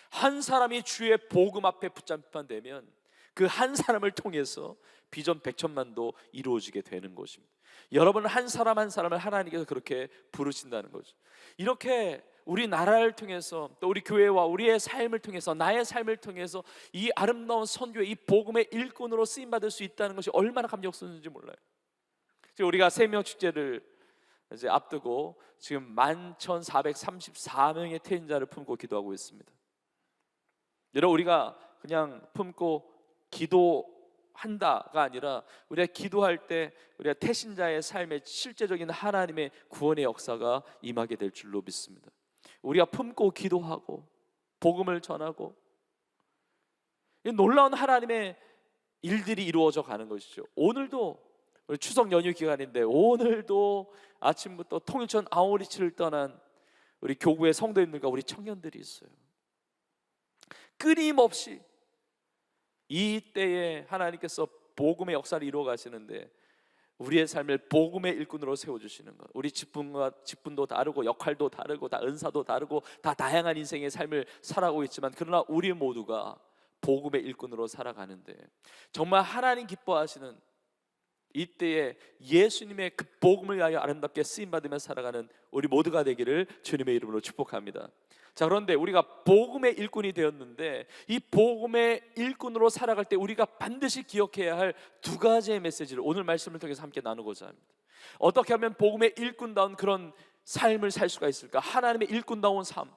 B: 한 사람이 주의 복음 앞에 붙잡힌 바 되면 그 한 사람을 통해서 비전 100천만도 이루어지게 되는 것입니다. 여러분 한 사람 한 사람을 하나님께서 그렇게 부르신다는 거죠. 이렇게 우리 나라를 통해서 또 우리 교회와 우리의 삶을 통해서, 나의 삶을 통해서 이 아름다운 선교의 이 복음의 일꾼으로 쓰임받을 수 있다는 것이 얼마나 감격스러운지 몰라요. 지금 우리가 세명 축제를 이제 앞두고 지금 11,434명의 태인자를 품고 기도하고 있습니다. 여러분 우리가 그냥 품고 기도한다가 아니라 우리가 기도할 때 우리가 태신자의 삶에 실제적인 하나님의 구원의 역사가 임하게 될 줄로 믿습니다. 우리가 품고 기도하고 복음을 전하고 이 놀라운 하나님의 일들이 이루어져 가는 것이죠. 오늘도 우리 추석 연휴 기간인데 오늘도 아침부터 통일천 아우리치를 떠난 우리 교구의 성도님들과 우리 청년들이 있어요. 끊임없이 이 때에 하나님께서 복음의 역사를 이루어 가시는데 우리의 삶을 복음의 일꾼으로 세워주시는 것. 우리 직분도 다르고 역할도 다르고 다 은사도 다르고 다 다양한 인생의 삶을 살아가고 있지만, 그러나 우리 모두가 복음의 일꾼으로 살아가는데 정말 하나님 기뻐하시는 이때에 예수님의 그 복음을 위하여 아름답게 쓰임받으며 살아가는 우리 모두가 되기를 주님의 이름으로 축복합니다. 자, 그런데 우리가 복음의 일꾼이 되었는데 이 복음의 일꾼으로 살아갈 때 우리가 반드시 기억해야 할 두 가지의 메시지를 오늘 말씀을 통해서 함께 나누고자 합니다. 어떻게 하면 복음의 일꾼다운 그런 삶을 살 수가 있을까? 하나님의 일꾼다운 삶,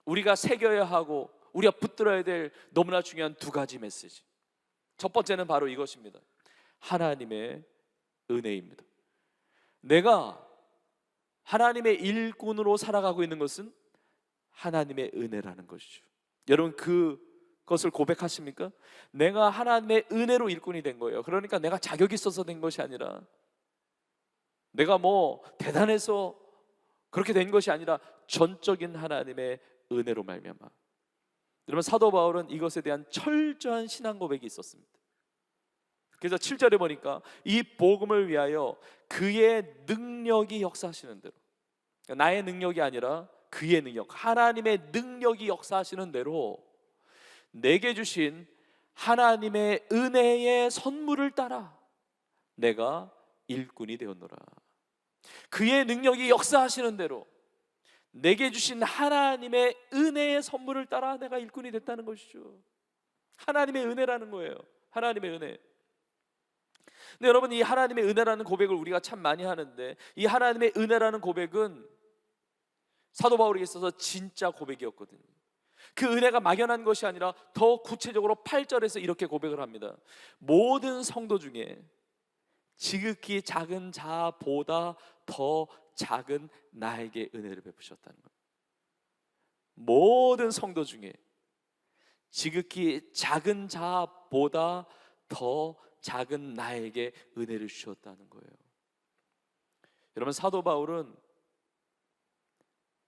B: 우리가 새겨야 하고 우리가 붙들어야 될 너무나 중요한 두 가지 메시지. 첫 번째는 바로 이것입니다. 하나님의 은혜입니다. 내가 하나님의 일꾼으로 살아가고 있는 것은 하나님의 은혜라는 것이죠. 여러분 그것을 고백하십니까? 내가 하나님의 은혜로 일꾼이 된 거예요. 그러니까 내가 자격이 있어서 된 것이 아니라, 내가 뭐 대단해서 그렇게 된 것이 아니라 전적인 하나님의 은혜로 말미암아. 여러분 사도 바울은 이것에 대한 철저한 신앙 고백이 있었습니다. 그래서 7절에 보니까 이 복음을 위하여 그의 능력이 역사하시는 대로, 그러니까 나의 능력이 아니라 그의 능력, 하나님의 능력이 역사하시는 대로 내게 주신 하나님의 은혜의 선물을 따라 내가 일꾼이 되었노라. 그의 능력이 역사하시는 대로 내게 주신 하나님의 은혜의 선물을 따라 내가 일꾼이 됐다는 것이죠. 하나님의 은혜라는 거예요. 하나님의 은혜. 근데 여러분, 이 하나님의 은혜라는 고백을 우리가 참 많이 하는데, 이 하나님의 은혜라는 고백은 사도 바울에게 있어서 진짜 고백이었거든요. 그 은혜가 막연한 것이 아니라 더 구체적으로 8절에서 이렇게 고백을 합니다. 모든 성도 중에 지극히 작은 자보다 더 작은 나에게 은혜를 베푸셨다는 거예요. 모든 성도 중에 지극히 작은 자보다 더 작은 나에게 은혜를 주셨다는 거예요. 여러분, 사도 바울은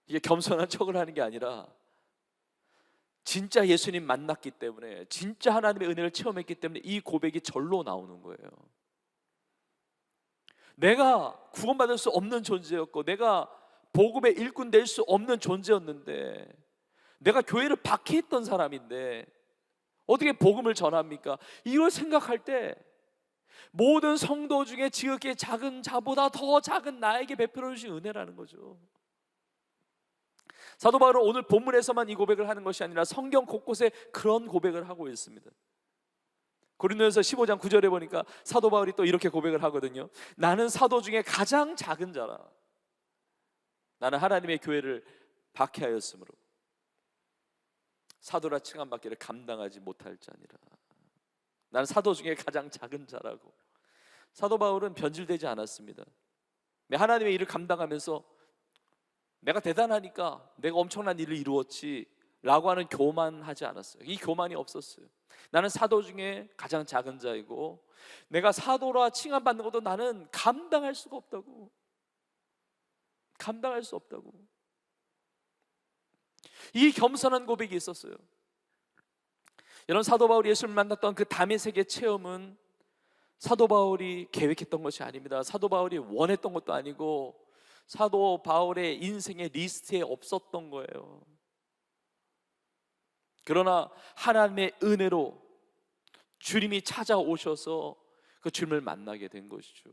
B: 이게 겸손한 척을 하는 게 아니라 진짜 예수님 만났기 때문에, 진짜 하나님의 은혜를 체험했기 때문에 이 고백이 절로 나오는 거예요. 내가 구원받을 수 없는 존재였고, 내가 복음의 일꾼 될 수 없는 존재였는데, 내가 교회를 박해했던 사람인데 어떻게 복음을 전합니까? 이걸 생각할 때 모든 성도 중에 지극히 작은 자보다 더 작은 나에게 베풀어 주신 은혜라는 거죠. 사도 바울은 오늘 본문에서만 이 고백을 하는 것이 아니라 성경 곳곳에 그런 고백을 하고 있습니다. 고린도전서 15장 9절에 보니까 사도 바울이 또 이렇게 고백을 하거든요. 나는 사도 중에 가장 작은 자라. 나는 하나님의 교회를 박해하였으므로 사도라 칭함받기를 감당하지 못할 자니라. 나는 사도 중에 가장 작은 자라고. 사도 바울은 변질되지 않았습니다. 하나님의 일을 감당하면서 내가 대단하니까 내가 엄청난 일을 이루었지 라고 하는 교만하지 않았어요. 이 교만이 없었어요. 나는 사도 중에 가장 작은 자이고, 내가 사도라 칭함받는 것도 나는 감당할 수가 없다고. 감당할 수 없다고. 이 겸손한 고백이 있었어요. 여러분, 사도 바울이 예수를 만났던 그 다메섹의 체험은 사도 바울이 계획했던 것이 아닙니다. 사도 바울이 원했던 것도 아니고 사도 바울의 인생의 리스트에 없었던 거예요. 그러나 하나님의 은혜로 주님이 찾아오셔서 그 주님을 만나게 된 것이죠.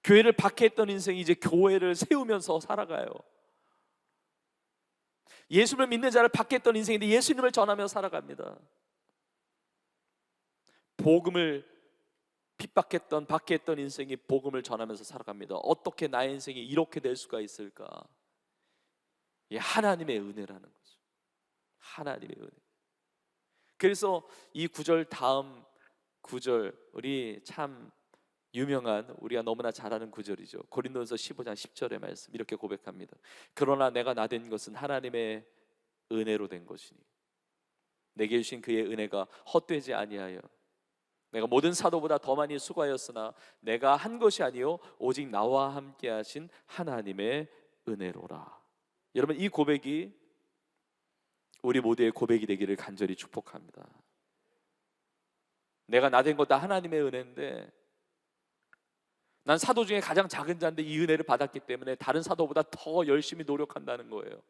B: 교회를 박해했던 인생이 이제 교회를 세우면서 살아가요. 예수를 믿는 자를 박해했던 인생인데 예수님을 전하며 살아갑니다. 복음을 핍박했던, 박해했던 인생이 복음을 전하면서 살아갑니다. 어떻게 나의 인생이 이렇게 될 수가 있을까? 이 하나님의 은혜라는 거죠. 하나님의 은혜. 그래서 이 구절 다음 구절이 참 유명한, 우리가 너무나 잘 아는 구절이죠. 고린도전서 15장 10절의 말씀, 이렇게 고백합니다. 그러나 내가 나된 것은 하나님의 은혜로 된 것이니 내게 주신 그의 은혜가 헛되지 아니하여 내가 모든 사도보다 더 많이 수고하였으나 내가 한 것이 아니요 오직 나와 함께 하신 하나님의 은혜로라. 여러분, 이 고백이 우리 모두의 고백이 되기를 간절히 축복합니다. 내가 나된 것 다 하나님의 은혜인데, 난 사도 중에 가장 작은 자인데 이 은혜를 받았기 때문에 다른 사도보다 더 열심히 노력한다는 거예요.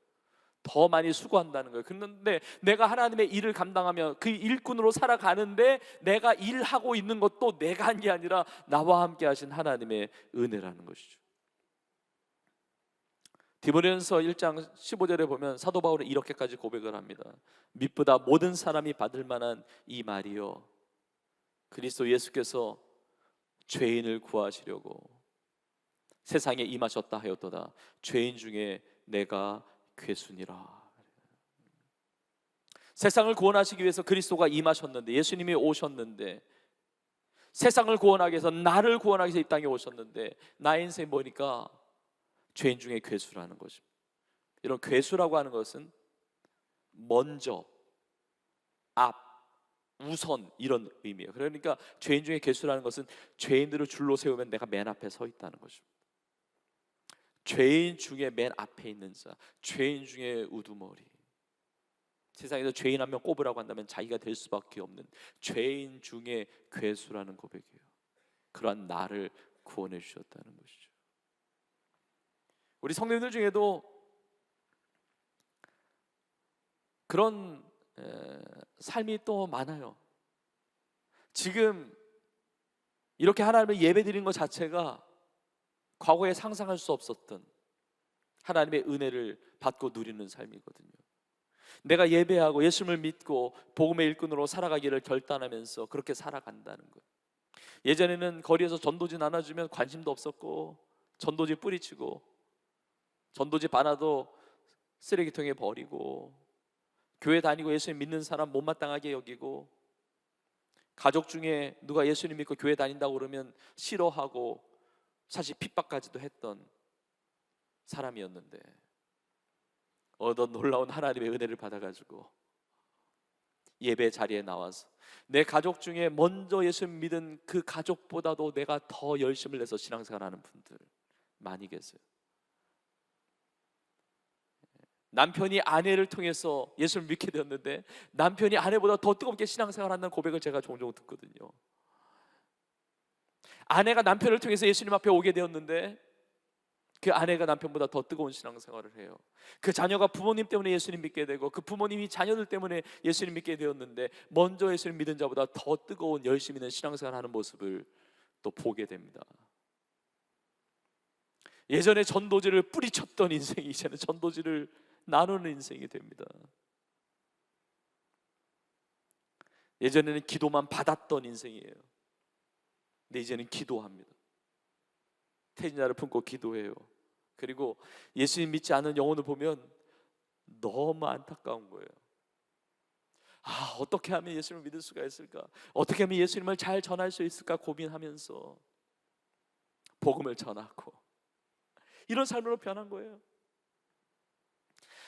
B: 더 많이 수고한다는 거예요. 그런데 내가 하나님의 일을 감당하며 그 일꾼으로 살아가는데 내가 일하고 있는 것도 내가 한 게 아니라 나와 함께 하신 하나님의 은혜라는 것이죠. 디모데전서 1장 15절에 보면 사도 바울은 이렇게까지 고백을 합니다. 믿보다 모든 사람이 받을 만한 이 말이요, 그리스도 예수께서 죄인을 구하시려고 세상에 임하셨다 하였도다. 죄인 중에 내가 괴순이라. 세상을 구원하시기 위해서 그리스도가 임하셨는데, 예수님이 오셨는데, 세상을 구원하기 위해서, 나를 구원하기 위해서 이 땅에 오셨는데 나의 인생이 뭐니까 죄인 중에 괴수라는 것입니다. 이런 괴수라고 하는 것은 먼저, 앞, 우선, 이런 의미예요. 그러니까 죄인 중에 괴수라는 것은 죄인들을 줄로 세우면 내가 맨 앞에 서 있다는 것입니다. 죄인 중에 맨 앞에 있는 자, 죄인 중에 우두머리. 세상에서 죄인 한 명 꼽으라고 한다면 자기가 될 수밖에 없는 죄인 중에 괴수라는 고백이에요. 그러한 나를 구원해 주셨다는 것이죠. 우리 성도님들 중에도 그런 삶이 또 많아요. 지금 이렇게 하나님을 예배드리는 것 자체가 과거에 상상할 수 없었던 하나님의 은혜를 받고 누리는 삶이거든요. 내가 예배하고 예수님을 믿고 복음의 일꾼으로 살아가기를 결단하면서 그렇게 살아간다는 거예요. 예전에는 거리에서 전도지 나눠주면 관심도 없었고, 전도지 뿌리치고, 전도지 많아도 쓰레기통에 버리고, 교회 다니고 예수님 믿는 사람 못마땅하게 여기고, 가족 중에 누가 예수님 믿고 교회 다닌다고 그러면 싫어하고, 사실 핍박까지도 했던 사람이었는데 어떤 놀라운 하나님의 은혜를 받아가지고 예배 자리에 나와서 내 가족 중에 먼저 예수 믿은 그 가족보다도 내가 더 열심을 내서 신앙생활하는 분들 많이 계세요. 남편이 아내를 통해서 예수를 믿게 되었는데 남편이 아내보다 더 뜨겁게 신앙생활한다는 고백을 제가 종종 듣거든요. 아내가 남편을 통해서 예수님 앞에 오게 되었는데 그 아내가 남편보다 더 뜨거운 신앙생활을 해요. 그 자녀가 부모님 때문에 예수님 믿게 되고 그 부모님이 자녀들 때문에 예수님 믿게 되었는데 먼저 예수님 믿은 자보다 더 뜨거운 열심히 있는 신앙생활하는 모습을 또 보게 됩니다. 예전에 전도지를 뿌리쳤던 인생이 이제는 전도지를 나누는 인생이 됩니다. 예전에는 기도만 받았던 인생이에요. 근데 이제는 기도합니다. 태진자를 품고 기도해요. 그리고 예수님 믿지 않은 영혼을 보면 너무 안타까운 거예요. 어떻게 하면 예수님을 믿을 수가 있을까? 어떻게 하면 예수님을 잘 전할 수 있을까 고민하면서 복음을 전하고 이런 삶으로 변한 거예요.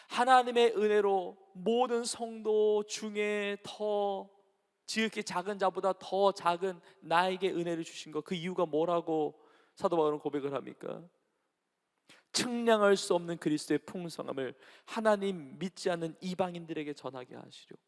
B: 하나님의 은혜로 모든 성도 중에 더 지극히 작은 자보다 더 작은 나에게 은혜를 주신 것, 그 이유가 뭐라고 사도 바울은 고백을 합니까? 측량할 수 없는 그리스도의 풍성함을 하나님 믿지 않는 이방인들에게 전하게 하시려고.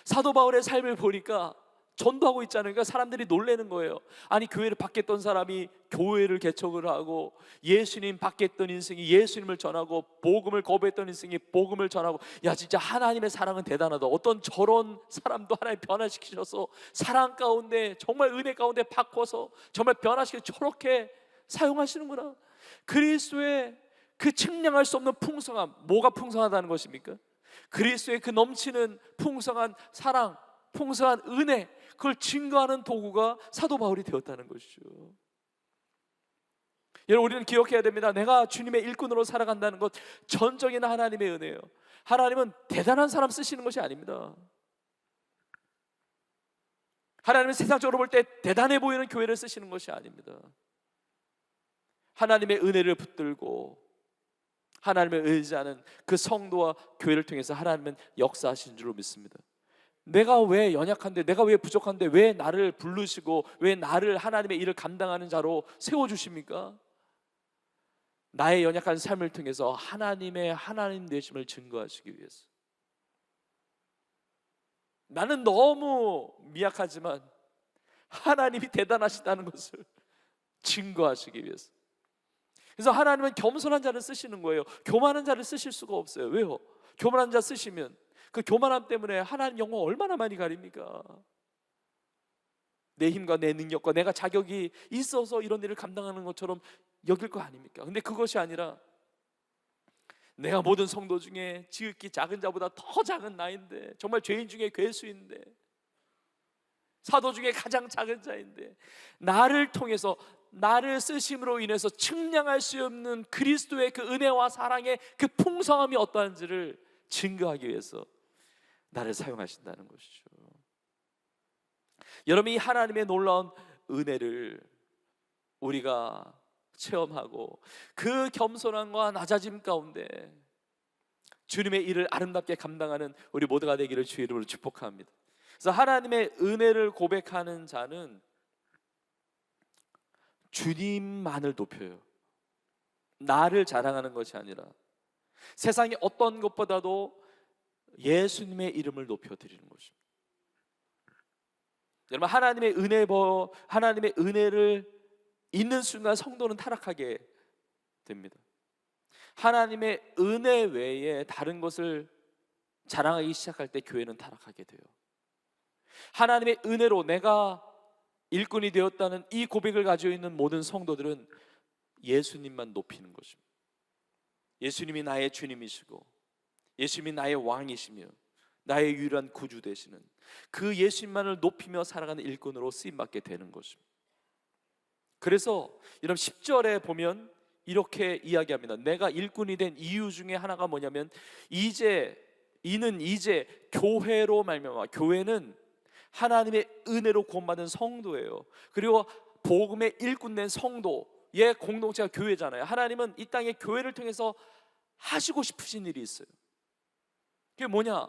B: 사도 바울의 삶을 보니까 전도하고 있잖아요. 그러니까 사람들이 놀라는 거예요. 아니, 교회를 밖에 있던 사람이 교회를 개척을 하고, 예수님 밖에 있던 인생이 예수님을 전하고, 복음을 거부했던 인생이 복음을 전하고, 야 진짜 하나님의 사랑은 대단하다. 어떤 저런 사람도 하나님 변화시키셔서 사랑 가운데 정말 은혜 가운데 바꿔서 정말 변화시켜 저렇게 사용하시는구나. 그리스도의 그 측량할 수 없는 풍성함, 뭐가 풍성하다는 것입니까? 그리스도의 그 넘치는 풍성한 사랑, 풍성한 은혜, 그걸 증거하는 도구가 사도 바울이 되었다는 것이죠. 여러분, 우리는 기억해야 됩니다. 내가 주님의 일꾼으로 살아간다는 것 전적인 하나님의 은혜예요. 하나님은 대단한 사람 쓰시는 것이 아닙니다. 하나님은 세상적으로 볼 때 대단해 보이는 교회를 쓰시는 것이 아닙니다. 하나님의 은혜를 붙들고 하나님을 의지하는 그 성도와 교회를 통해서 하나님은 역사하신 줄로 믿습니다. 내가 왜 연약한데, 내가 왜 부족한데 왜 나를 부르시고 왜 나를 하나님의 일을 감당하는 자로 세워주십니까? 나의 연약한 삶을 통해서 하나님의 하나님 되심을 증거하시기 위해서. 나는 너무 미약하지만 하나님이 대단하시다는 것을 증거하시기 위해서. 그래서 하나님은 겸손한 자를 쓰시는 거예요. 교만한 자를 쓰실 수가 없어요. 왜요? 교만한 자 쓰시면 그 교만함 때문에 하나님 영광 얼마나 많이 가립니까? 내 힘과 내 능력과 내가 자격이 있어서 이런 일을 감당하는 것처럼 여길 거 아닙니까? 근데 그것이 아니라 내가 모든 성도 중에 지극히 작은 자보다 더 작은 나인데, 정말 죄인 중에 괴수인데, 사도 중에 가장 작은 자인데, 나를 통해서 나를 쓰심으로 인해서 측량할 수 없는 그리스도의 그 은혜와 사랑의 그 풍성함이 어떠한지를 증거하기 위해서 나를 사용하신다는 것이죠. 여러분, 이 하나님의 놀라운 은혜를 우리가 체험하고 그 겸손함과 낮아짐 가운데 주님의 일을 아름답게 감당하는 우리 모두가 되기를 주의 이름으로 축복합니다. 그래서 하나님의 은혜를 고백하는 자는 주님만을 높여요. 나를 자랑하는 것이 아니라 세상의 어떤 것보다도 예수님의 이름을 높여드리는 것입니다. 여러분, 하나님의 은혜를 있는 순간 성도는 타락하게 됩니다. 하나님의 은혜 외에 다른 것을 자랑하기 시작할 때 교회는 타락하게 돼요. 하나님의 은혜로 내가 일꾼이 되었다는 이 고백을 가지고 있는 모든 성도들은 예수님만 높이는 것입니다. 예수님이 나의 주님이시고 예수님이 나의 왕이시며 나의 유일한 구주 되시는 그 예수님만을 높이며 살아가는 일꾼으로 쓰임받게 되는 것입니다. 그래서 여러분 10절에 보면 이렇게 이야기합니다. 내가 일꾼이 된 이유 중에 하나가 뭐냐면 이는 이제 교회로 말미암아, 교회는 하나님의 은혜로 구원받은 성도예요. 그리고 복음의 일꾼 된 성도의 공동체가 교회잖아요. 하나님은 이 땅에 교회를 통해서 하시고 싶으신 일이 있어요. 그게 뭐냐?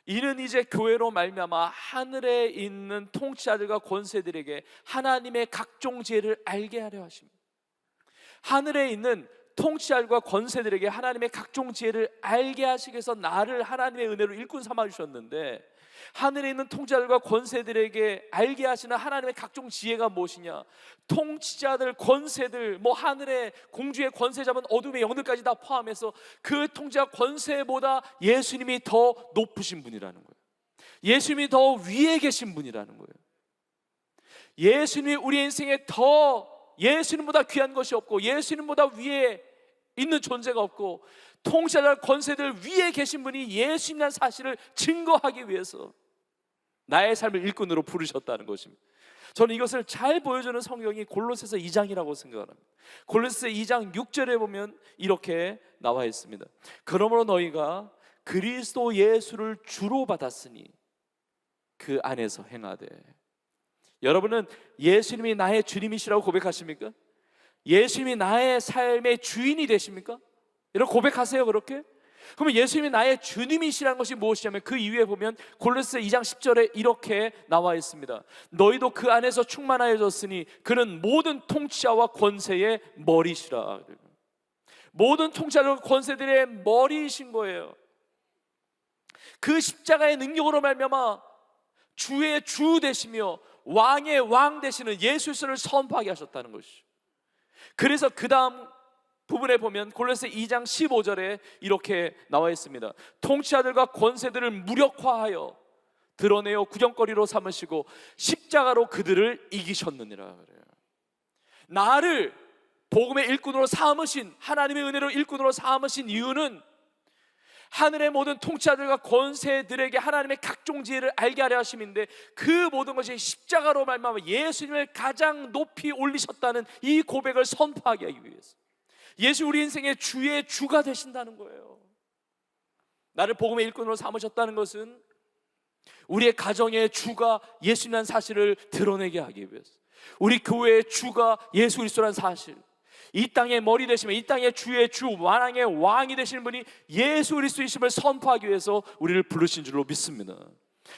B: 이는 이제 교회로 말미암아 하늘에 있는 통치자들과 권세들에게 하나님의 각종 지혜를 알게 하려 하십니다. 하늘에 있는 통치자들과 권세들에게 하나님의 각종 지혜를 알게 하시기 위해서 나를 하나님의 은혜로 일꾼 삼아 주셨는데, 하늘에 있는 통치자들과 권세들에게 알게 하시는 하나님의 각종 지혜가 무엇이냐? 통치자들, 권세들, 뭐 하늘의 공주의 권세 잡은 어둠의 영들까지 다 포함해서 그 통치자 권세보다 예수님이 더 높으신 분이라는 거예요. 예수님이 더 위에 계신 분이라는 거예요. 예수님이 우리 인생에 더 예수님보다 귀한 것이 없고 예수님보다 위에 있는 존재가 없고 통치자들 권세들 위에 계신 분이 예수님이라는 사실을 증거하기 위해서 나의 삶을 일꾼으로 부르셨다는 것입니다. 저는 이것을 잘 보여주는 성경이 골로새서 2장이라고 생각합니다. 골로새서 2장 6절에 보면 이렇게 나와 있습니다. 그러므로 너희가 그리스도 예수를 주로 받았으니 그 안에서 행하되. 여러분은 예수님이 나의 주님이시라고 고백하십니까? 예수님이 나의 삶의 주인이 되십니까? 여러분 고백하세요. 그렇게? 그러면 예수님이 나의 주님이시라는 것이 무엇이냐면 그 이후에 보면 골로새 2장 10절에 이렇게 나와 있습니다. 너희도 그 안에서 충만하여졌으니 그는 모든 통치자와 권세의 머리시라. 모든 통치자와 권세들의 머리이신 거예요. 그 십자가의 능력으로 말미암아 주의 주 되시며 왕의 왕 되시는 예수를 선포하게 하셨다는 것이죠. 그래서 그 다음 부분에 보면 골로새 2장 15절에 이렇게 나와 있습니다. 통치자들과 권세들을 무력화하여 드러내어 구경거리로 삼으시고 십자가로 그들을 이기셨느니라 그래요. 나를 복음의 일꾼으로 삼으신, 하나님의 은혜로 일꾼으로 삼으신 이유는 하늘의 모든 통치자들과 권세들에게 하나님의 각종 지혜를 알게 하려 하심인데, 그 모든 것이 십자가로 말미암아 예수님을 가장 높이 올리셨다는 이 고백을 선포하게 하기 위해서 예수 우리 인생의 주의 주가 되신다는 거예요. 나를 복음의 일꾼으로 삼으셨다는 것은 우리의 가정의 주가 예수님이라는 사실을 드러내게 하기 위해서, 우리 교회의 주가 예수 그리스도라는 사실, 이 땅의 머리 되시면 이 땅의 주의 주, 왕의 왕이 되시는 분이 예수 그리스도이심을 선포하기 위해서 우리를 부르신 줄로 믿습니다.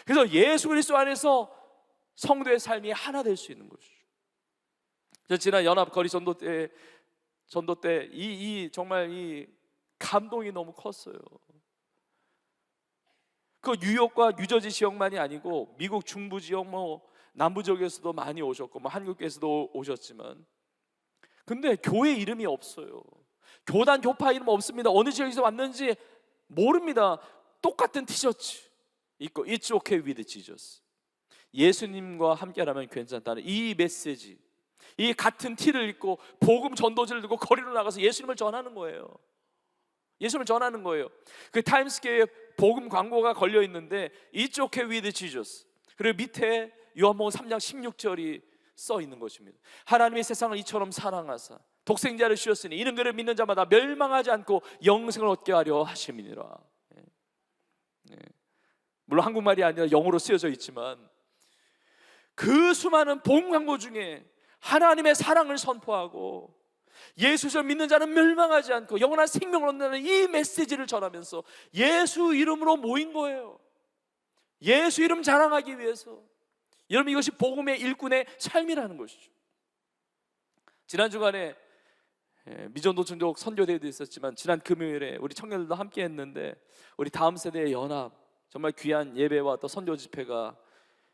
B: 그래서 예수 그리스도 안에서 성도의 삶이 하나 될 수 있는 것이죠. 지난 연합거리 전도 때 정말 이 감동이 너무 컸어요. 그 뉴욕과 뉴저지 지역만이 아니고 미국 중부 지역, 뭐 남부 지역에서도 많이 오셨고, 뭐 한국에서도 오셨지만, 근데 교회 이름이 없어요. 교단 교파 이름 없습니다. 어느 지역에서 왔는지 모릅니다. 똑같은 티셔츠 입고 It's okay with Jesus, 예수님과 함께라면 괜찮다는 이 메시지, 이 같은 티를 입고 복음 전도지를 들고 거리로 나가서 예수님을 전하는 거예요. 예수님을 전하는 거예요. 그 타임스퀘어에 복음 광고가 걸려 있는데 It's okay with Jesus, 그리고 밑에 요한복음 3장 16절이 써 있는 것입니다. 하나님이 세상을 이처럼 사랑하사 독생자를 주셨으니 이는 그를 믿는 자마다 멸망하지 않고 영생을 얻게 하려 하심이니라. 물론 한국말이 아니라 영어로 쓰여져 있지만 그 수많은 복음 광고 중에 하나님의 사랑을 선포하고 예수를 믿는 자는 멸망하지 않고 영원한 생명을 얻는다는 이 메시지를 전하면서 예수 이름으로 모인 거예요. 예수 이름 자랑하기 위해서. 여러분, 이것이 복음의 일꾼의 삶이라는 것이죠. 지난 주간에 미전도청족 선교대회도 있었지만 지난 금요일에 우리 청년들도 함께 했는데, 우리 다음 세대의 연합, 정말 귀한 예배와 또 선교 집회가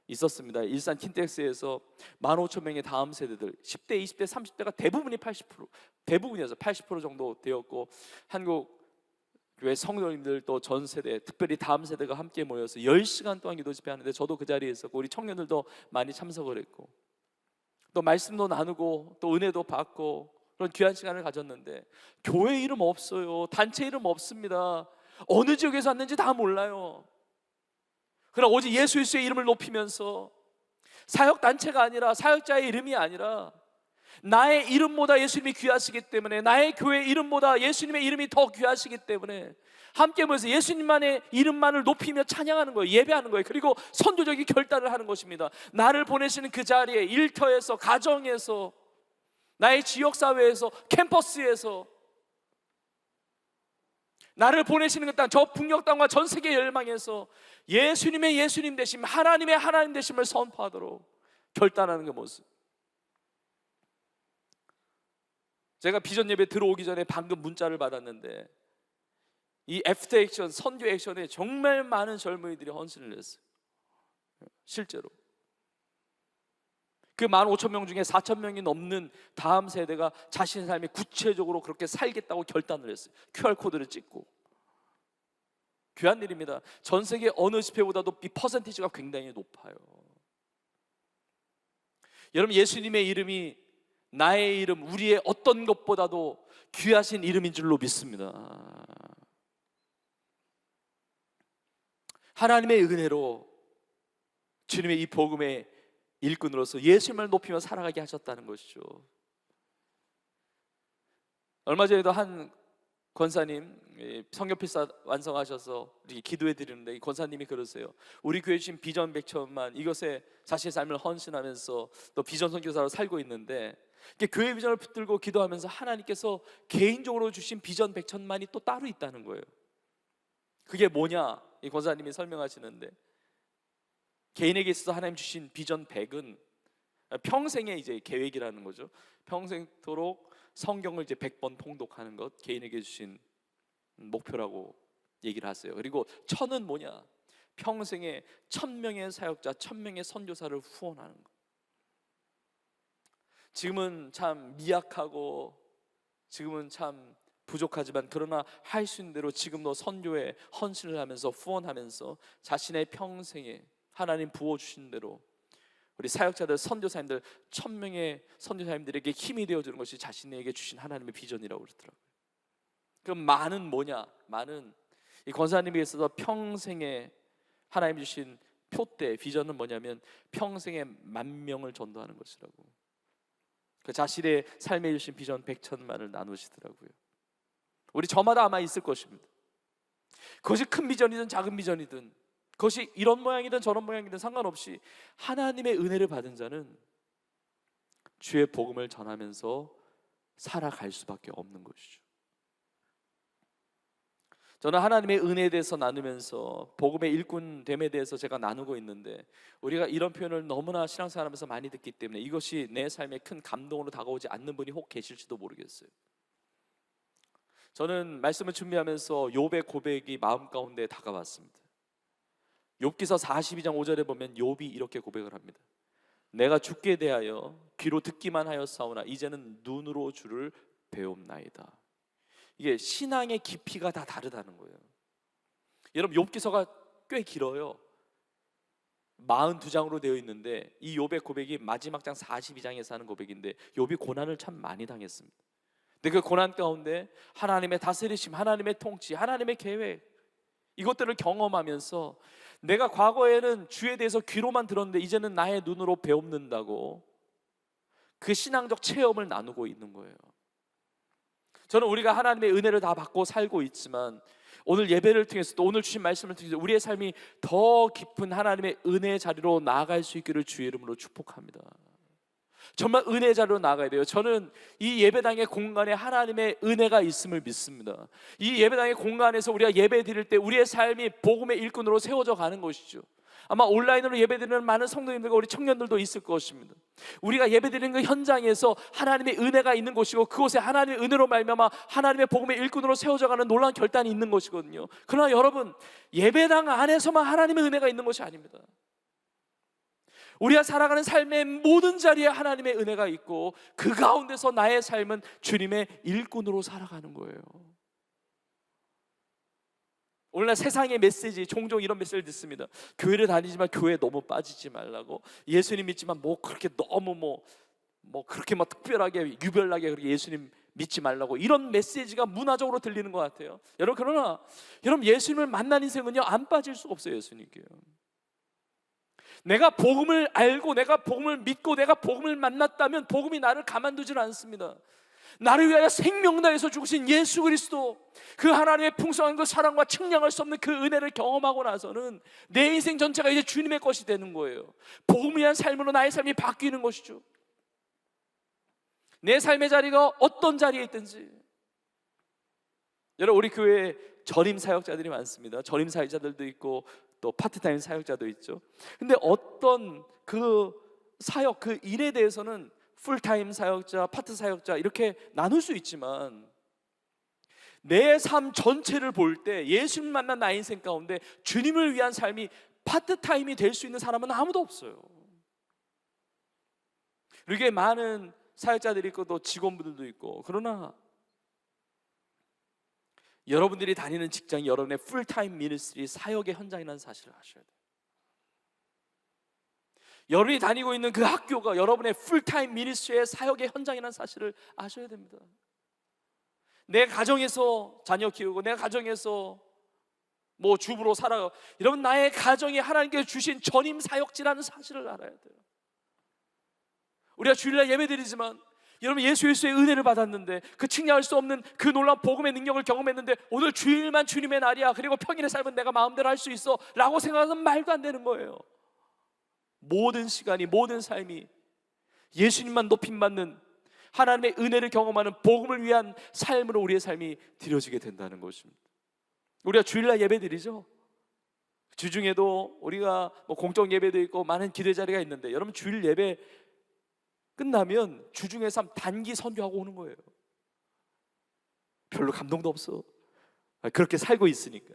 B: 있었습니다. 일산 킨텍스에서 15,000명의 다음 세대들, 10대, 20대, 30대가 대부분이 80% 정도 되었고, 한국 교회 성도님들 또 전 세대, 특별히 다음 세대가 함께 모여서 10시간 동안 기도 집회하는데 저도 그 자리에 있었고 우리 청년들도 많이 참석을 했고 또 말씀도 나누고 또 은혜도 받고 그런 귀한 시간을 가졌는데, 교회 이름 없어요. 단체 이름 없습니다. 어느 지역에서 왔는지 다 몰라요. 그러나 오직 예수 그리스도의 이름을 높이면서 사역단체가 아니라, 사역자의 이름이 아니라 나의 이름보다 예수님이 귀하시기 때문에, 나의 교회 이름보다 예수님의 이름이 더 귀하시기 때문에 함께 모여서 예수님만의 이름만을 높이며 찬양하는 거예요. 예배하는 거예요. 그리고 선교적인 결단을 하는 것입니다. 나를 보내시는 그 자리에, 일터에서, 가정에서, 나의 지역사회에서, 캠퍼스에서 나를 보내시는 그 땅, 저 북녘 땅과 전 세계 열망에서 예수님의 예수님 되심, 하나님의 하나님 되심을 선포하도록 결단하는 그 모습. 제가 비전 예배 들어오기 전에 방금 문자를 받았는데, 이 애프터 액션, 선교 액션에 정말 많은 젊은이들이 헌신을 했어요. 실제로 그 15,000명 중에 4,000명이 넘는 다음 세대가 자신의 삶에 구체적으로 그렇게 살겠다고 결단을 했어요. QR코드를 찍고. 귀한 일입니다. 전 세계 어느 집회보다도 이 퍼센티지가 굉장히 높아요. 여러분, 예수님의 이름이 나의 이름, 우리의 어떤 것보다도 귀하신 이름인 줄로 믿습니다. 하나님의 은혜로 주님의 이 복음의 일꾼으로서 예수님을 높이며 살아가게 하셨다는 것이죠. 얼마 전에도 한 권사님 성경필사 완성하셔서 이렇게 기도해 드리는데, 이 권사님이 그러세요. 우리 교회 주신 비전 100천만, 이것에 자신의 삶을 헌신하면서 또 비전 선교사로 살고 있는데, 교회 비전을 붙들고 기도하면서 하나님께서 개인적으로 주신 비전 100천만이 또 따로 있다는 거예요. 그게 뭐냐? 이 권사님이 설명하시는데, 개인에게 있어서 하나님 주신 비전 100은 평생의 이제 계획이라는 거죠. 평생토록 성경을 이제 100번 통독하는 것, 개인에게 주신 목표라고 얘기를 하세요. 그리고 1000은 뭐냐? 평생에 1000명의 사역자, 1000명의 선교사를 후원하는 것. 지금은 참 미약하고 지금은 참 부족하지만, 그러나 할 수 있는 대로 지금도 선교에 헌신을 하면서 후원하면서 자신의 평생에 하나님 부어주신 대로 우리 사역자들, 선교사님들 1000명의 선교사님들에게 힘이 되어주는 것이 자신에게 주신 하나님의 비전이라고 그러더라고요. 그럼 많은 뭐냐? 많은 이 권사님에게 있어서 평생에 하나님 주신 표대, 비전은 뭐냐면 평생에 10,000명을 전도하는 것이라고. 그 자신의 삶에 주신 비전 100천만을 나누시더라고요. 우리 저마다 아마 있을 것입니다. 그것이 큰 비전이든 작은 비전이든, 그것이 이런 모양이든 저런 모양이든 상관없이 하나님의 은혜를 받은 자는 주의 복음을 전하면서 살아갈 수밖에 없는 것이죠. 저는 하나님의 은혜에 대해서 나누면서 복음의 일꾼됨에 대해서 제가 나누고 있는데, 우리가 이런 표현을 너무나 신앙생활하면서 많이 듣기 때문에 이것이 내 삶에 큰 감동으로 다가오지 않는 분이 혹 계실지도 모르겠어요. 저는 말씀을 준비하면서 욥의 고백이 마음 가운데 다가왔습니다. 욥기서 42장 5절에 보면 욥이 이렇게 고백을 합니다. 내가 주께 대하여 귀로 듣기만 하였사오나 이제는 눈으로 주를 배움나이다. 이게 신앙의 깊이가 다 다르다는 거예요. 여러분, 욥기서가 꽤 길어요. 42장으로 되어 있는데 이 욥의 고백이 마지막 장 42장에서 하는 고백인데, 욥이 고난을 참 많이 당했습니다. 근데 그 고난 가운데 하나님의 다스리심, 하나님의 통치, 하나님의 계획, 이것들을 경험하면서 내가 과거에는 주에 대해서 귀로만 들었는데 이제는 나의 눈으로 배움는다고 그 신앙적 체험을 나누고 있는 거예요. 저는 우리가 하나님의 은혜를 다 받고 살고 있지만, 오늘 예배를 통해서 또 오늘 주신 말씀을 통해서 우리의 삶이 더 깊은 하나님의 은혜의 자리로 나아갈 수 있기를 주의 이름으로 축복합니다. 정말 은혜의 자리로 나아가야 돼요. 저는 이 예배당의 공간에 하나님의 은혜가 있음을 믿습니다. 이 예배당의 공간에서 우리가 예배 드릴 때 우리의 삶이 복음의 일꾼으로 세워져 가는 것이죠. 아마 온라인으로 예배드리는 많은 성도님들과 우리 청년들도 있을 것입니다. 우리가 예배드리는 그 현장에서 하나님의 은혜가 있는 곳이고, 그곳에 하나님의 은혜로 말미암아 하나님의 복음의 일꾼으로 세워져가는 놀라운 결단이 있는 것이거든요. 그러나 여러분, 예배당 안에서만 하나님의 은혜가 있는 것이 아닙니다. 우리가 살아가는 삶의 모든 자리에 하나님의 은혜가 있고, 그 가운데서 나의 삶은 주님의 일꾼으로 살아가는 거예요. 오늘날 세상의 메시지, 종종 이런 메시지를 듣습니다. 교회를 다니지만 교회에 너무 빠지지 말라고, 예수님 믿지만 뭐 그렇게 너무 뭐 그렇게 막 특별하게 유별나게 그렇게 예수님 믿지 말라고, 이런 메시지가 문화적으로 들리는 것 같아요. 여러분, 그러나 여러분, 예수님을 만난 인생은요 안 빠질 수가 없어요. 예수님께요. 내가 복음을 알고 내가 복음을 믿고 내가 복음을 만났다면 복음이 나를 가만두질 않습니다. 나를 위하여 생명 다해서 죽으신 예수 그리스도, 그 하나님의 풍성한 그 사랑과 측량할 수 없는 그 은혜를 경험하고 나서는 내 인생 전체가 이제 주님의 것이 되는 거예요. 복음을 위한 삶으로 나의 삶이 바뀌는 것이죠. 내 삶의 자리가 어떤 자리에 있든지. 여러분, 우리 교회에 전임 사역자들이 많습니다. 전임 사역자들도 있고 또 파트타임 사역자도 있죠. 근데 어떤 그 사역, 그 일에 대해서는 풀타임 사역자, 파트 사역자 이렇게 나눌 수 있지만 내 삶 전체를 볼 때 예수님 만난 나의 인생 가운데 주님을 위한 삶이 파트타임이 될 수 있는 사람은 아무도 없어요. 이렇게 많은 사역자들이 있고 또 직원분들도 있고, 그러나 여러분들이 다니는 직장이 여러분의 풀타임 미니스트리 사역의 현장이라는 사실을 아셔야 돼요. 여러분이 다니고 있는 그 학교가 여러분의 풀타임 미니스트리의 사역의 현장이라는 사실을 아셔야 됩니다. 내 가정에서 자녀 키우고 내 가정에서 뭐 주부로 살아가고, 여러분 나의 가정이 하나님께서 주신 전임 사역지라는 사실을 알아야 돼요. 우리가 주일날 예배드리지만 여러분 예수 그리스도의 은혜를 받았는데 그 측량할 수 없는 그 놀라운 복음의 능력을 경험했는데 오늘 주일만 주님의 날이야, 그리고 평일의 삶은 내가 마음대로 할 수 있어 라고 생각하면 말도 안 되는 거예요. 모든 시간이, 모든 삶이 예수님만 높임받는 하나님의 은혜를 경험하는 복음을 위한 삶으로 우리의 삶이 드려지게 된다는 것입니다. 우리가 주일날 예배드리죠. 주중에도 우리가 뭐 공적 예배도 있고 많은 기도 자리가 있는데, 여러분 주일 예배 끝나면 주중에 삶 단기 선교하고 오는 거예요. 별로 감동도 없어. 그렇게 살고 있으니까.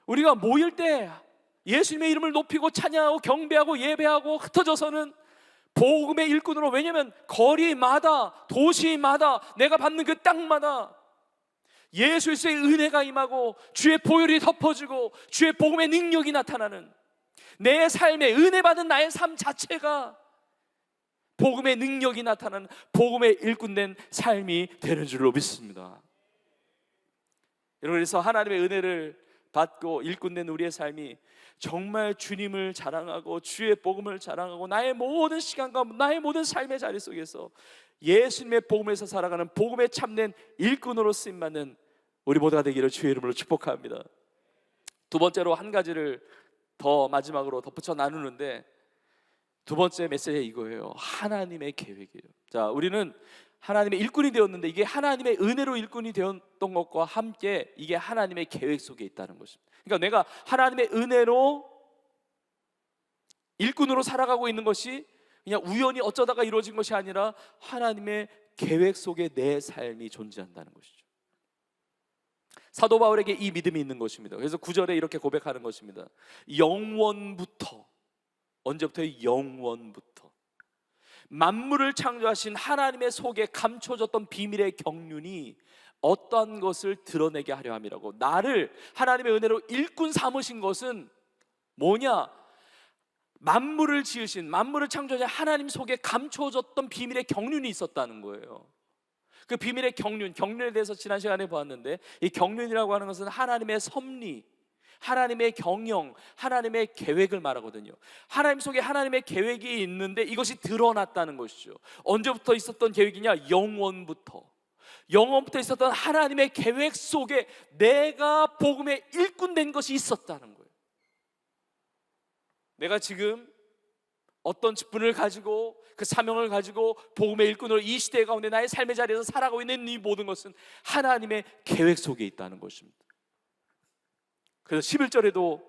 B: 우리가 모일 때 예수님의 이름을 높이고 찬양하고 경배하고 예배하고 흩어져서는 복음의 일꾼으로, 왜냐하면 거리마다 도시마다 내가 받는 그 땅마다 예수 그리스도의 은혜가 임하고 주의 보혈이 덮어지고 주의 복음의 능력이 나타나는, 내 삶에 은혜 받은 나의 삶 자체가 복음의 능력이 나타나는 복음의 일꾼된 삶이 되는 줄로 믿습니다. 여러분, 그래서 하나님의 은혜를 받고 일꾼된 우리의 삶이 정말 주님을 자랑하고 주의 복음을 자랑하고 나의 모든 시간과 나의 모든 삶의 자리 속에서 예수님의 복음에서 살아가는 복음에 참된 일꾼으로 쓰임받는 우리 모두가 되기를 주의 이름으로 축복합니다. 두 번째로 한 가지를 더 마지막으로 덧붙여 나누는데, 두 번째 메시지가 이거예요. 하나님의 계획이에요. 자, 우리는 하나님의 일꾼이 되었는데 이게 하나님의 은혜로 일꾼이 되었던 것과 함께 이게 하나님의 계획 속에 있다는 것입니다. 그러니까 내가 하나님의 은혜로 일꾼으로 살아가고 있는 것이 그냥 우연히 어쩌다가 이루어진 것이 아니라 하나님의 계획 속에 내 삶이 존재한다는 것이죠. 사도 바울에게 이 믿음이 있는 것입니다. 그래서 9절에 이렇게 고백하는 것입니다. 영원부터, 언제부터요? 영원부터 만물을 창조하신 하나님의 속에 감춰졌던 비밀의 경륜이 어떠한 것을 드러내게 하려 함이라고. 나를 하나님의 은혜로 일꾼 삼으신 것은 뭐냐? 만물을 지으신, 만물을 창조하신 하나님 속에 감춰졌던 비밀의 경륜이 있었다는 거예요. 그 비밀의 경륜에 대해서 지난 시간에 보았는데, 이 경륜이라고 하는 것은 하나님의 섭리, 하나님의 경영, 하나님의 계획을 말하거든요. 하나님 속에 하나님의 계획이 있는데 이것이 드러났다는 것이죠. 언제부터 있었던 계획이냐? 영원부터 있었던 하나님의 계획 속에 내가 복음의 일꾼된 것이 있었다는 거예요. 내가 지금 어떤 직분을 가지고 그 사명을 가지고 복음의 일꾼으로 이 시대 가운데 나의 삶의 자리에서 살아가고 있는 이 모든 것은 하나님의 계획 속에 있다는 것입니다. 그래서 11절에도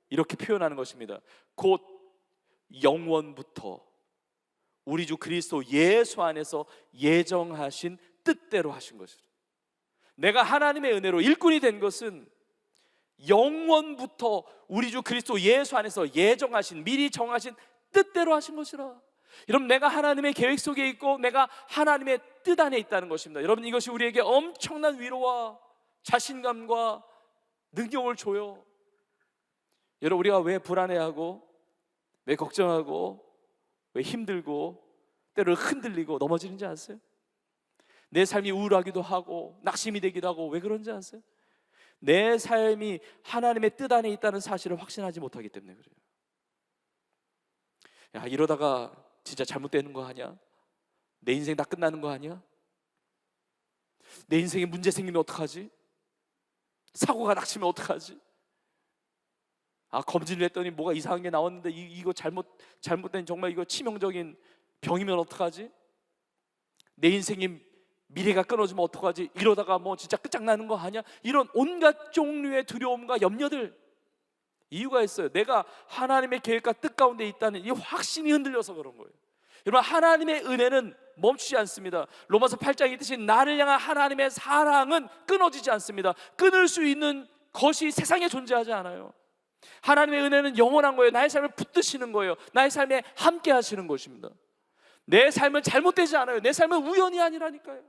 B: 이렇게 표현하는 것입니다. 곧 영원부터 우리 주 그리스도 예수 안에서 예정하신 뜻대로 하신 것이다. 내가 하나님의 은혜로 일꾼이 된 것은 영원부터 우리 주 그리스도 예수 안에서 예정하신, 미리 정하신 뜻대로 하신 것이라. 여러분, 내가 하나님의 계획 속에 있고 내가 하나님의 뜻 안에 있다는 것입니다. 여러분, 이것이 우리에게 엄청난 위로와 자신감과 능력을 줘요. 여러분, 우리가 왜 불안해하고 왜 걱정하고 왜 힘들고 때로 흔들리고 넘어지는지 아세요? 내 삶이 우울하기도 하고 낙심이 되기도 하고 왜 그런지 아세요? 내 삶이 하나님의 뜻 안에 있다는 사실을 확신하지 못하기 때문에 그래요. 야, 이러다가 진짜 잘못되는 거 아니야? 내 인생 다 끝나는 거 아니야? 내 인생에 문제 생기면 어떡하지? 사고가 낙치면 어떡하지? 아, 검진을 했더니 뭐가 이상한 게 나왔는데 이거 잘못된 정말 이거 치명적인 병이면 어떡하지? 내 인생이 미래가 끊어지면 어떡하지? 이러다가 뭐 진짜 끝장나는 거 아니야? 이런 온갖 종류의 두려움과 염려들, 이유가 있어요. 내가 하나님의 계획과 뜻 가운데 있다는 이 확신이 흔들려서 그런 거예요. 여러분, 하나님의 은혜는 멈추지 않습니다. 로마서 8장에 있듯이 나를 향한 하나님의 사랑은 끊어지지 않습니다. 끊을 수 있는 것이 세상에 존재하지 않아요. 하나님의 은혜는 영원한 거예요. 나의 삶을 붙드시는 거예요. 나의 삶에 함께 하시는 것입니다. 내 삶은 잘못되지 않아요. 내 삶은 우연이 아니라니까요.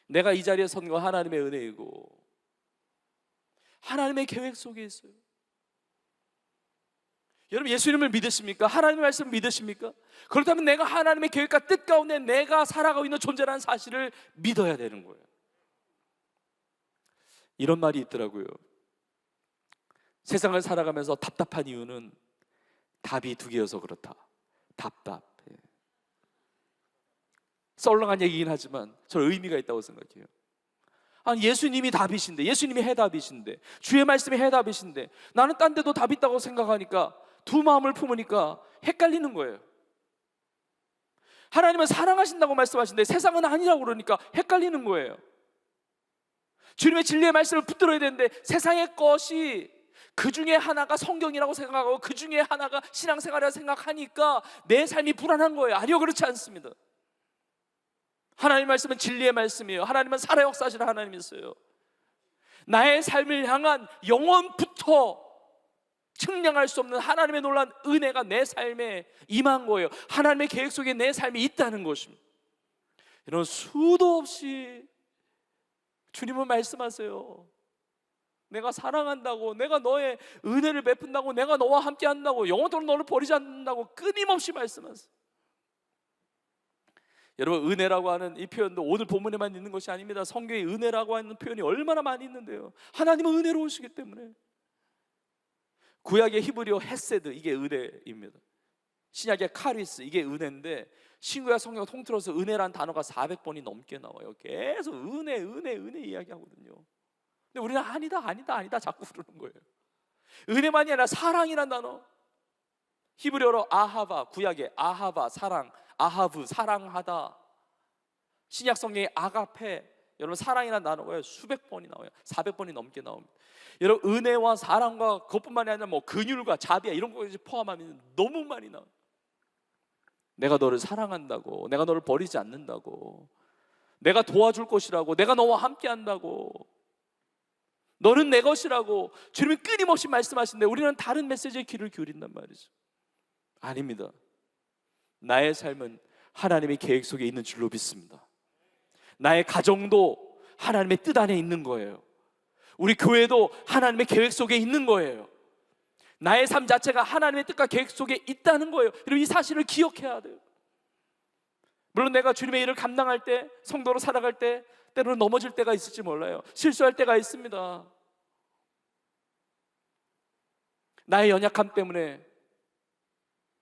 B: 내가 이 자리에 선 건 하나님의 은혜이고 하나님의 계획 속에 있어요. 여러분, 예수님을 믿으십니까? 하나님의 말씀을 믿으십니까? 그렇다면 내가 하나님의 계획과 뜻 가운데 내가 살아가고 있는 존재라는 사실을 믿어야 되는 거예요. 이런 말이 있더라고요. 세상을 살아가면서 답답한 이유는 답이 두 개여서 그렇다. 답답. 썰렁한 얘기긴 하지만 저는 의미가 있다고 생각해요. 아니, 예수님이 답이신데, 예수님이 해답이신데, 주의 말씀이 해답이신데 나는 딴 데도 답이 있다고 생각하니까, 두 마음을 품으니까 헷갈리는 거예요. 하나님은 사랑하신다고 말씀하시는데 세상은 아니라고 그러니까 헷갈리는 거예요. 주님의 진리의 말씀을 붙들어야 되는데 세상의 것이 그 중에 하나가 성경이라고 생각하고 그 중에 하나가 신앙생활이라고 생각하니까 내 삶이 불안한 거예요. 아니요, 그렇지 않습니다. 하나님의 말씀은 진리의 말씀이에요. 하나님은 살아 역사하시는 하나님이세요. 나의 삶을 향한 영원부터 측량할 수 없는 하나님의 놀라운 은혜가 내 삶에 임한 거예요. 하나님의 계획 속에 내 삶이 있다는 것입니다. 이런 수도 없이 주님은 말씀하세요. 내가 사랑한다고, 내가 너의 은혜를 베푼다고, 내가 너와 함께 한다고, 영원토록 너를 버리지 않는다고 끊임없이 말씀하세요. 여러분, 은혜라고 하는 이 표현도 오늘 본문에만 있는 것이 아닙니다. 성경에 은혜라고 하는 표현이 얼마나 많이 있는데요. 하나님은 은혜로우시기 때문에. 구약의 히브리어 헤세드, 이게 은혜입니다. 신약의 카리스, 이게 은혜인데 신구약 성경 통틀어서 은혜라는 단어가 400번이 넘게 나와요. 계속 은혜 이야기하거든요. 근데 우리는 아니다 자꾸 그러는 거예요. 은혜만이 아니라 사랑이라는 단어, 히브리어로 아하바, 구약의 아하바, 사랑, 아하브, 사랑하다. 신약 성경의 아가페, 여러분 사랑이라는 단어가 수백 번이 나와요. 400번이 넘게 나옵니다. 여러분, 은혜와 사랑과 그것뿐만이 아니라 뭐 긍휼과 자비야 이런 거까지 포함하면 너무 많이 나와요. 내가 너를 사랑한다고, 내가 너를 버리지 않는다고, 내가 도와줄 것이라고, 내가 너와 함께 한다고, 너는 내 것이라고 주님이 끊임없이 말씀하시는데 우리는 다른 메시지에 귀를 기울인단 말이죠. 아닙니다. 나의 삶은 하나님의 계획 속에 있는 줄로 믿습니다. 나의 가정도 하나님의 뜻 안에 있는 거예요. 우리 교회도 하나님의 계획 속에 있는 거예요. 나의 삶 자체가 하나님의 뜻과 계획 속에 있다는 거예요. 여러분, 이 사실을 기억해야 돼요. 물론 내가 주님의 일을 감당할 때, 성도로 살아갈 때 때로는 넘어질 때가 있을지 몰라요. 실수할 때가 있습니다. 나의 연약함 때문에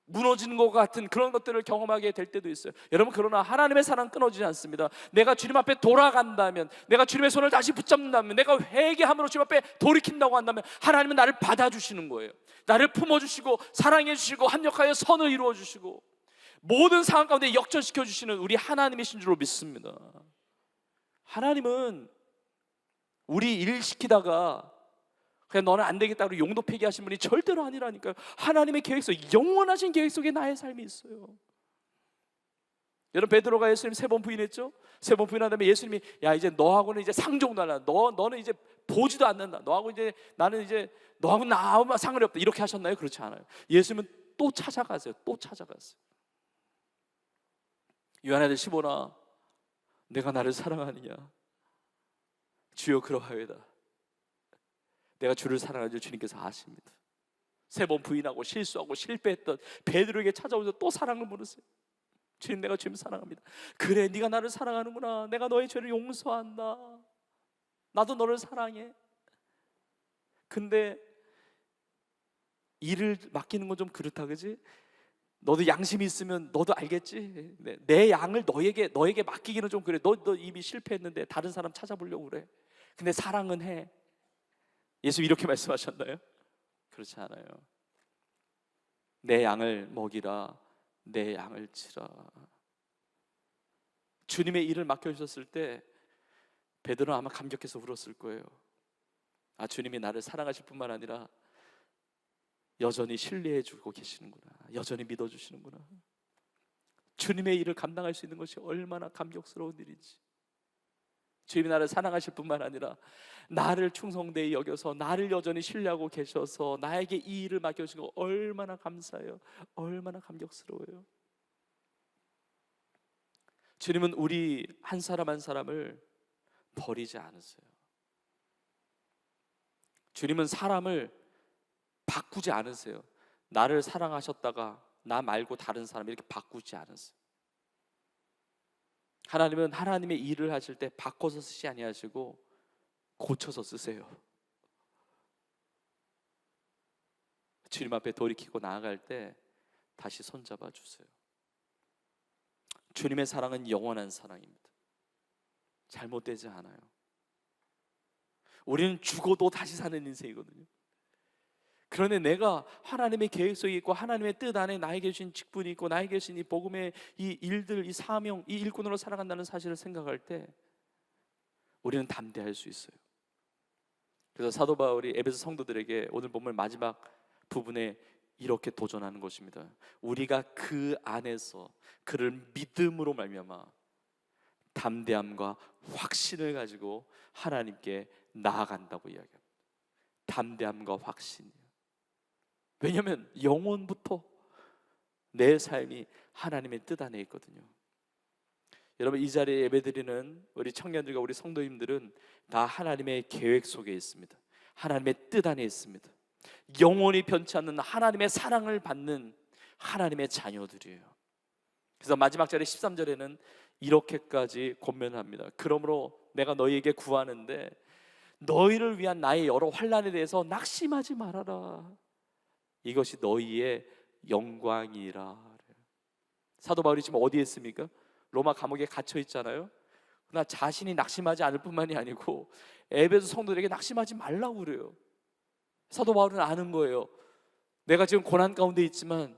B: 무너지는 것 같은 그런 것들을 경험하게 될 때도 있어요. 여러분, 그러나 하나님의 사랑 끊어지지 않습니다. 내가 주님 앞에 돌아간다면, 내가 주님의 손을 다시 붙잡는다면, 내가 회개함으로 주님 앞에 돌이킨다고 한다면 하나님은 나를 받아주시는 거예요. 나를 품어주시고 사랑해 주시고 합력하여 선을 이루어 주시고 모든 상황 가운데 역전시켜 주시는 우리 하나님이신 줄로 믿습니다. 하나님은 우리 일 시키다가 그냥 너는 안 되겠다 그러고 용도 폐기하신 분이 절대로 아니라니까요. 하나님의 계획 속, 영원하신 계획 속에 나의 삶이 있어요. 여러분, 베드로가 예수님 3번 부인했죠? 3번 부인한 다음에 예수님이 야, 이제 너하고는 이제 상종도 안 한다. 너는 이제 보지도 않는다. 너하고 이제 나는 이제 너하고는 아무 상관이 없다. 이렇게 하셨나요? 그렇지 않아요. 예수님은 또 찾아가세요. 또 찾아갔어요. 요한복음 15나 내가 나를 사랑하느냐? 주여 그러하여다. 내가 주를 사랑하는 줄 주님께서 아십니다. 3번 부인하고 실수하고 실패했던 베드로에게 찾아오셔서 또 사랑을 물으세요. 주님, 내가 주님 사랑합니다. 그래, 네가 나를 사랑하는구나. 내가 너의 죄를 용서한다. 나도 너를 사랑해. 근데 일을 맡기는 건 좀 그렇다, 그지? 너도 양심이 있으면 너도 알겠지? 내 양을 너에게 맡기기는 좀 그래. 너 이미 실패했는데 다른 사람 찾아보려고 그래. 근데 사랑은 해. 예수 이렇게 말씀하셨나요? 그렇지 않아요. 내 양을 먹이라, 내 양을 치라. 주님의 일을 맡겨주셨을 때 베드로는 아마 감격해서 울었을 거예요. 아, 주님이 나를 사랑하실 뿐만 아니라 여전히 신뢰해주고 계시는구나, 여전히 믿어주시는구나. 주님의 일을 감당할 수 있는 것이 얼마나 감격스러운 일인지. 주님이 나를 사랑하실 뿐만 아니라 나를 충성되이 여겨서 나를 여전히 신뢰하고 계셔서 나에게 이 일을 맡겨주시고 얼마나 감사해요. 얼마나 감격스러워요. 주님은 우리 한 사람 한 사람을 버리지 않으세요. 주님은 사람을 바꾸지 않으세요. 나를 사랑하셨다가 나 말고 다른 사람 이렇게 바꾸지 않으세요. 하나님은 하나님의 일을 하실 때 바꿔서 쓰지 아니하시고 고쳐서 쓰세요. 주님 앞에 돌이키고 나아갈 때 다시 손잡아 주세요. 주님의 사랑은 영원한 사랑입니다. 잘못되지 않아요. 우리는 죽어도 다시 사는 인생이거든요. 그런데 내가 하나님의 계획 속에 있고 하나님의 뜻 안에 나에게 주신 직분이 있고 나에게 주신 이 복음의 이 일들, 이 사명, 이 일꾼으로 살아간다는 사실을 생각할 때 우리는 담대할 수 있어요. 그래서 사도 바울이 에베소 성도들에게 오늘 본문 마지막 부분에 이렇게 도전하는 것입니다. 우리가 그 안에서 그를 믿음으로 말미암아 담대함과 확신을 가지고 하나님께 나아간다고 이야기합니다. 담대함과 확신이요. 왜냐하면 영원부터 내 삶이 하나님의 뜻 안에 있거든요. 여러분, 이 자리에 예배드리는 우리 청년들과 우리 성도님들은 다 하나님의 계획 속에 있습니다. 하나님의 뜻 안에 있습니다. 영원히 변치 않는 하나님의 사랑을 받는 하나님의 자녀들이에요. 그래서 마지막 절에 13절에는 이렇게까지 권면합니다. 그러므로 내가 너희에게 구하는데 너희를 위한 나의 여러 환난에 대해서 낙심하지 말아라. 이것이 너희의 영광이라. 사도 바울이 지금 어디에 있습니까? 로마 감옥에 갇혀 있잖아요. 그러나 자신이 낙심하지 않을 뿐만이 아니고 에베소 성도들에게 낙심하지 말라고 그래요. 사도 바울은 아는 거예요. 내가 지금 고난 가운데 있지만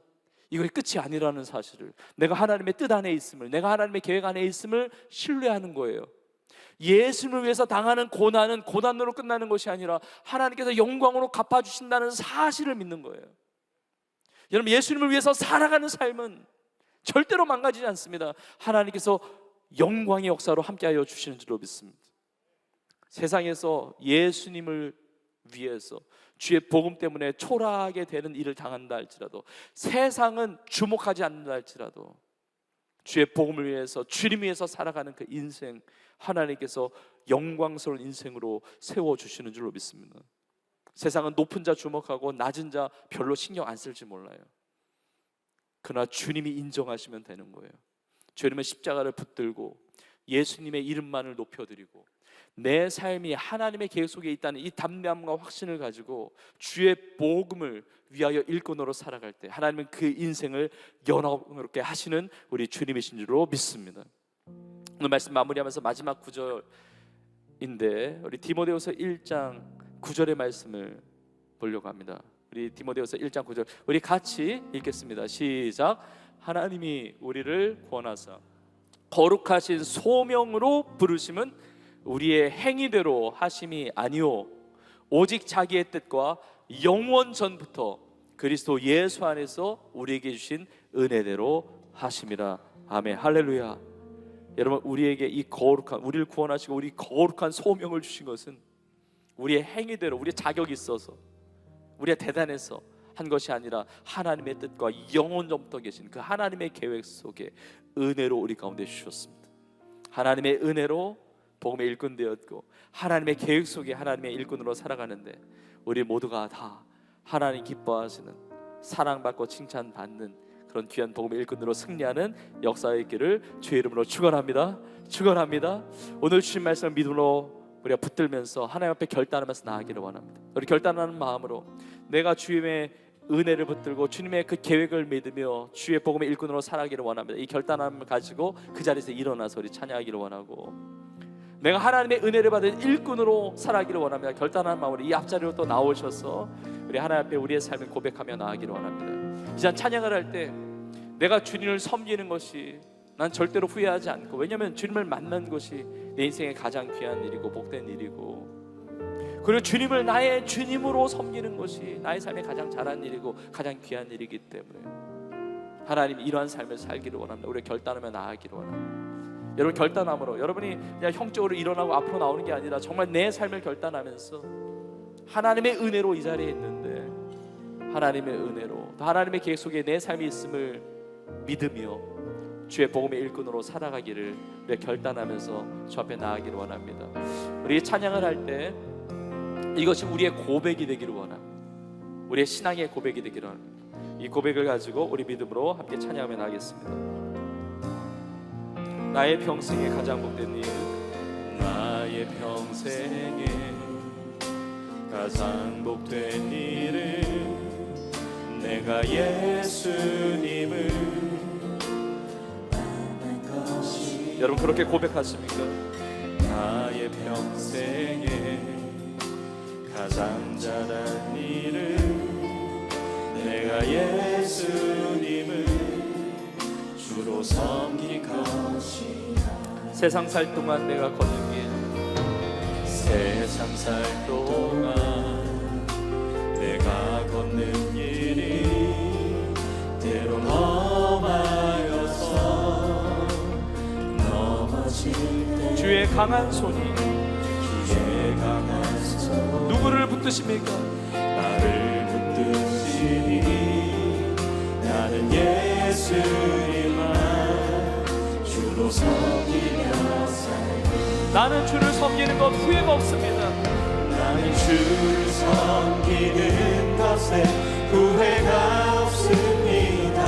B: 이것이 끝이 아니라는 사실을, 내가 하나님의 뜻 안에 있음을, 내가 하나님의 계획 안에 있음을 신뢰하는 거예요. 예수님을 위해서 당하는 고난은 고난으로 끝나는 것이 아니라 하나님께서 영광으로 갚아주신다는 사실을 믿는 거예요. 여러분, 예수님을 위해서 살아가는 삶은 절대로 망가지지 않습니다. 하나님께서 영광의 역사로 함께하여 주시는 줄로 믿습니다. 세상에서 예수님을 위해서 주의 복음 때문에 초라하게 되는 일을 당한다 할지라도, 세상은 주목하지 않는다 할지라도 주의 복음을 위해서, 주님 위해서 살아가는 그 인생, 하나님께서 영광스러운 인생으로 세워주시는 줄로 믿습니다. 세상은 높은 자 주목하고 낮은 자 별로 신경 안 쓸지 몰라요. 그러나 주님이 인정하시면 되는 거예요. 주님은 십자가를 붙들고 예수님의 이름만을 높여드리고 내 삶이 하나님의 계획 속에 있다는 이 담대함과 확신을 가지고 주의 복음을 위하여 일꾼으로 살아갈 때 하나님은 그 인생을 영화롭게 하시는 우리 주님이신 줄로 믿습니다. 오늘 말씀 마무리하면서 마지막 구절인데 우리 디모데후서 1장 9절의 말씀을 보려고 합니다. 우리 디모데후서 1장 9절 우리 같이 읽겠습니다. 시작. 하나님이 우리를 구원하사 거룩하신 소명으로 부르심은 우리의 행위대로 하심이 아니오 오직 자기의 뜻과 영원 전부터 그리스도 예수 안에서 우리에게 주신 은혜대로 하심이라. 아멘. 할렐루야. 여러분, 우리에게 이 거룩한, 우리를 구원하시고 우리 거룩한 소명을 주신 것은 우리의 행위대로, 우리의 자격이 있어서, 우리가 대단해서 한 것이 아니라 하나님의 뜻과 영원 전부터 계신 그 하나님의 계획 속에 은혜로 우리 가운데 주셨습니다. 하나님의 은혜로 복음의 일꾼 되었고 하나님의 계획 속에 하나님의 일꾼으로 살아가는데 우리 모두가 다 하나님 기뻐하시는, 사랑받고 칭찬받는 그런 귀한 복음의 일꾼으로 승리하는 역사의 길을 주의 이름으로 축원합니다. 축원합니다. 오늘 주신 말씀을 믿음으로 우리가 붙들면서 하나님 앞에 결단하면서 나아가기를 원합니다. 우리 결단하는 마음으로 내가 주님의 은혜를 붙들고 주님의 그 계획을 믿으며 주의 복음의 일꾼으로 살아가기를 원합니다. 이 결단함을 가지고 그 자리에서 일어나서 우리 찬양하기를 원하고, 내가 하나님의 은혜를 받은 일꾼으로 살아가기를 원합니다. 결단하는 마음으로 이 앞자리로 또 나오셔서 우리 하나님 앞에 우리의 삶을 고백하며 나아가기를 원합니다. 이제 찬양을 할 때 내가 주님을 섬기는 것이 난 절대로 후회하지 않고, 왜냐하면 주님을 만난 것이 내 인생의 가장 귀한 일이고 복된 일이고, 그리고 주님을 나의 주님으로 섬기는 것이 나의 삶의 가장 잘한 일이고 가장 귀한 일이기 때문에 하나님 이러한 삶을 살기를 원합니다. 우리가 결단하며 나아가기를 원합니다. 여러분 결단함으로 여러분이 그냥 형적으로 일어나고 앞으로 나오는 게 아니라 정말 내 삶을 결단하면서 하나님의 은혜로 이 자리에 있는데 하나님의 은혜로 또 하나님의 계획 속에 내 삶이 있음을 믿으며 주의 복음의 일꾼으로 살아가기를 우리가 결단하면서 주 앞에 나아가기를 원합니다. 우리 찬양을 할 때 이것이 우리의 고백이 되기를 원합니다. 우리의 신앙의 고백이 되기를 원합니다. 이 고백을 가지고 우리 믿음으로 함께 찬양하며 나가겠습니다. 나의 평생에 가장 복된 일, 나의 평생에 가장 복된 일은 내가 예수님을 만난 것이. 여러분 그렇게 고백하십니까? 나의 평생에 가장 잘한 일은 내가 예수님을 주로 섬길 것이야. 세상 살 동안 내가 걷는 길, 세상 살 동안 내가 걷는 길이 때론 험하여서 넘어질 때 주의 강한 손이, 주의 강한 손 누구를 붙드십니까? 나를 붙드시니 나는 예수님만 주로 섬기며 살고, 나는 주를 섬기는 것 후회가 없습니다. 나는 주를 섬기는 것에 후회가 없습니다.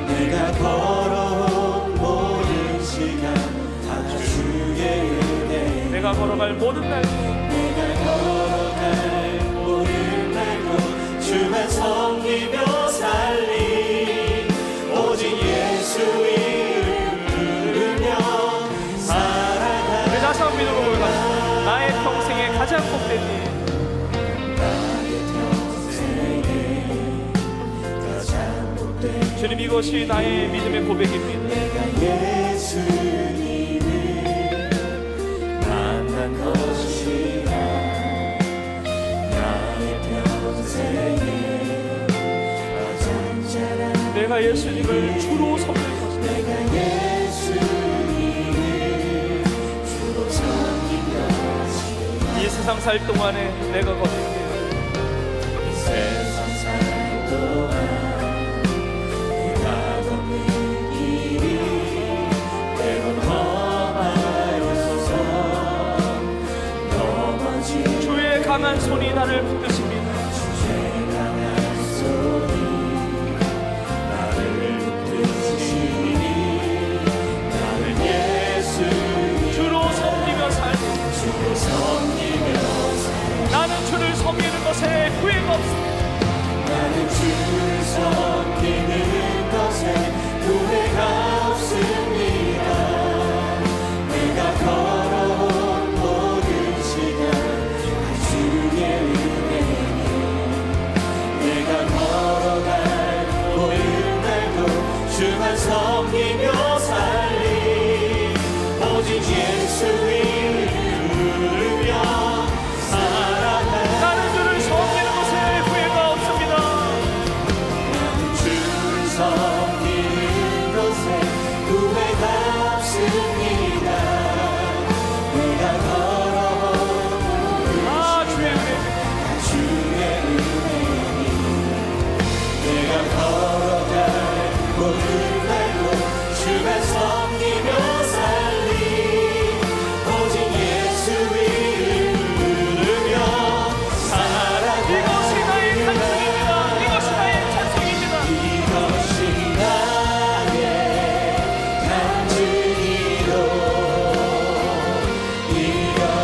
B: 내가 걸어온 모든 시간 다 주의 은혜, 내가 걸어갈 모든 날, 내가 걸어갈 모든 날도 주만 섬기며 살리. 오직 예수 이름 부르며 살아가. 우리 다시 한번 믿음으로 고백합시다. 나의 평생에 가장 복된 일, 나의 평생에 가장 복된 일. 주님 이것이 나의 믿음의 고백입니다. 내가 예수님을 만난 것이 나의 평생에 가장 잘한, 내가 예수님을 주로 섬길 것이다. 내가 예수님을 주로 섬길 것이다. 이 세상 살 동안에 내가 걷는 길, 이 세상 살 동안 내가 걷는 길이 때론 험하여서 넘어질 주의 강한 손이 나를 붙드십니다. 주의 강한 손이 나를 붙드시니 나는 예수 주로 섬기며 살고, 주로 섬기며 살고, 나는 주를 섬기는 것에 후회가 없습니다. 나는 주를 섬기는 것에 후회가 없습니다. 내가 걸어온 모든 시간 다 주의 은혜니, 내가 걸어갈 모든 날도 주만 섬기며 살리. 오직 예수 이름 부르며 살아가. 나는 주를 섬기는 것에 후회가 없습니다. 나는 주를 섬기는 것에 후회가 없습니다. 내가 걸어온 주의 은혜, 주의 은혜니, 내가 걸어갈 모든 날도 주만 섬기며 살리. 오직 예수 이름 부르며 살아가. 이것이 나의 찬송입니다. 이것이 나의 찬송입니다. 이것이 나의 간증이요, 이것이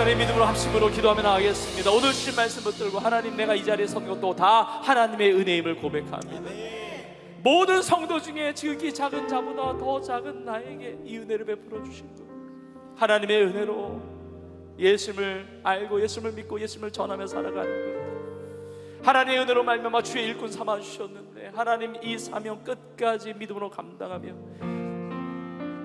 B: 시간에 믿음으로 합심으로 기도하며 나가겠습니다. 오늘 주신 말씀 붙들고 하나님, 내가 이 자리에 선 것도 다 하나님의 은혜임을 고백합니다. 모든 성도 중에 지극히 작은 자보다 더 작은 나에게 이 은혜를 베풀어 주신 것, 하나님의 은혜로 예수님을 알고 예수님을 믿고 예수님을 전하며 살아가는 것, 하나님의 은혜로 말미암아 주의 일꾼 삼아 주셨는데 하나님, 이 사명 끝까지 믿음으로 감당하며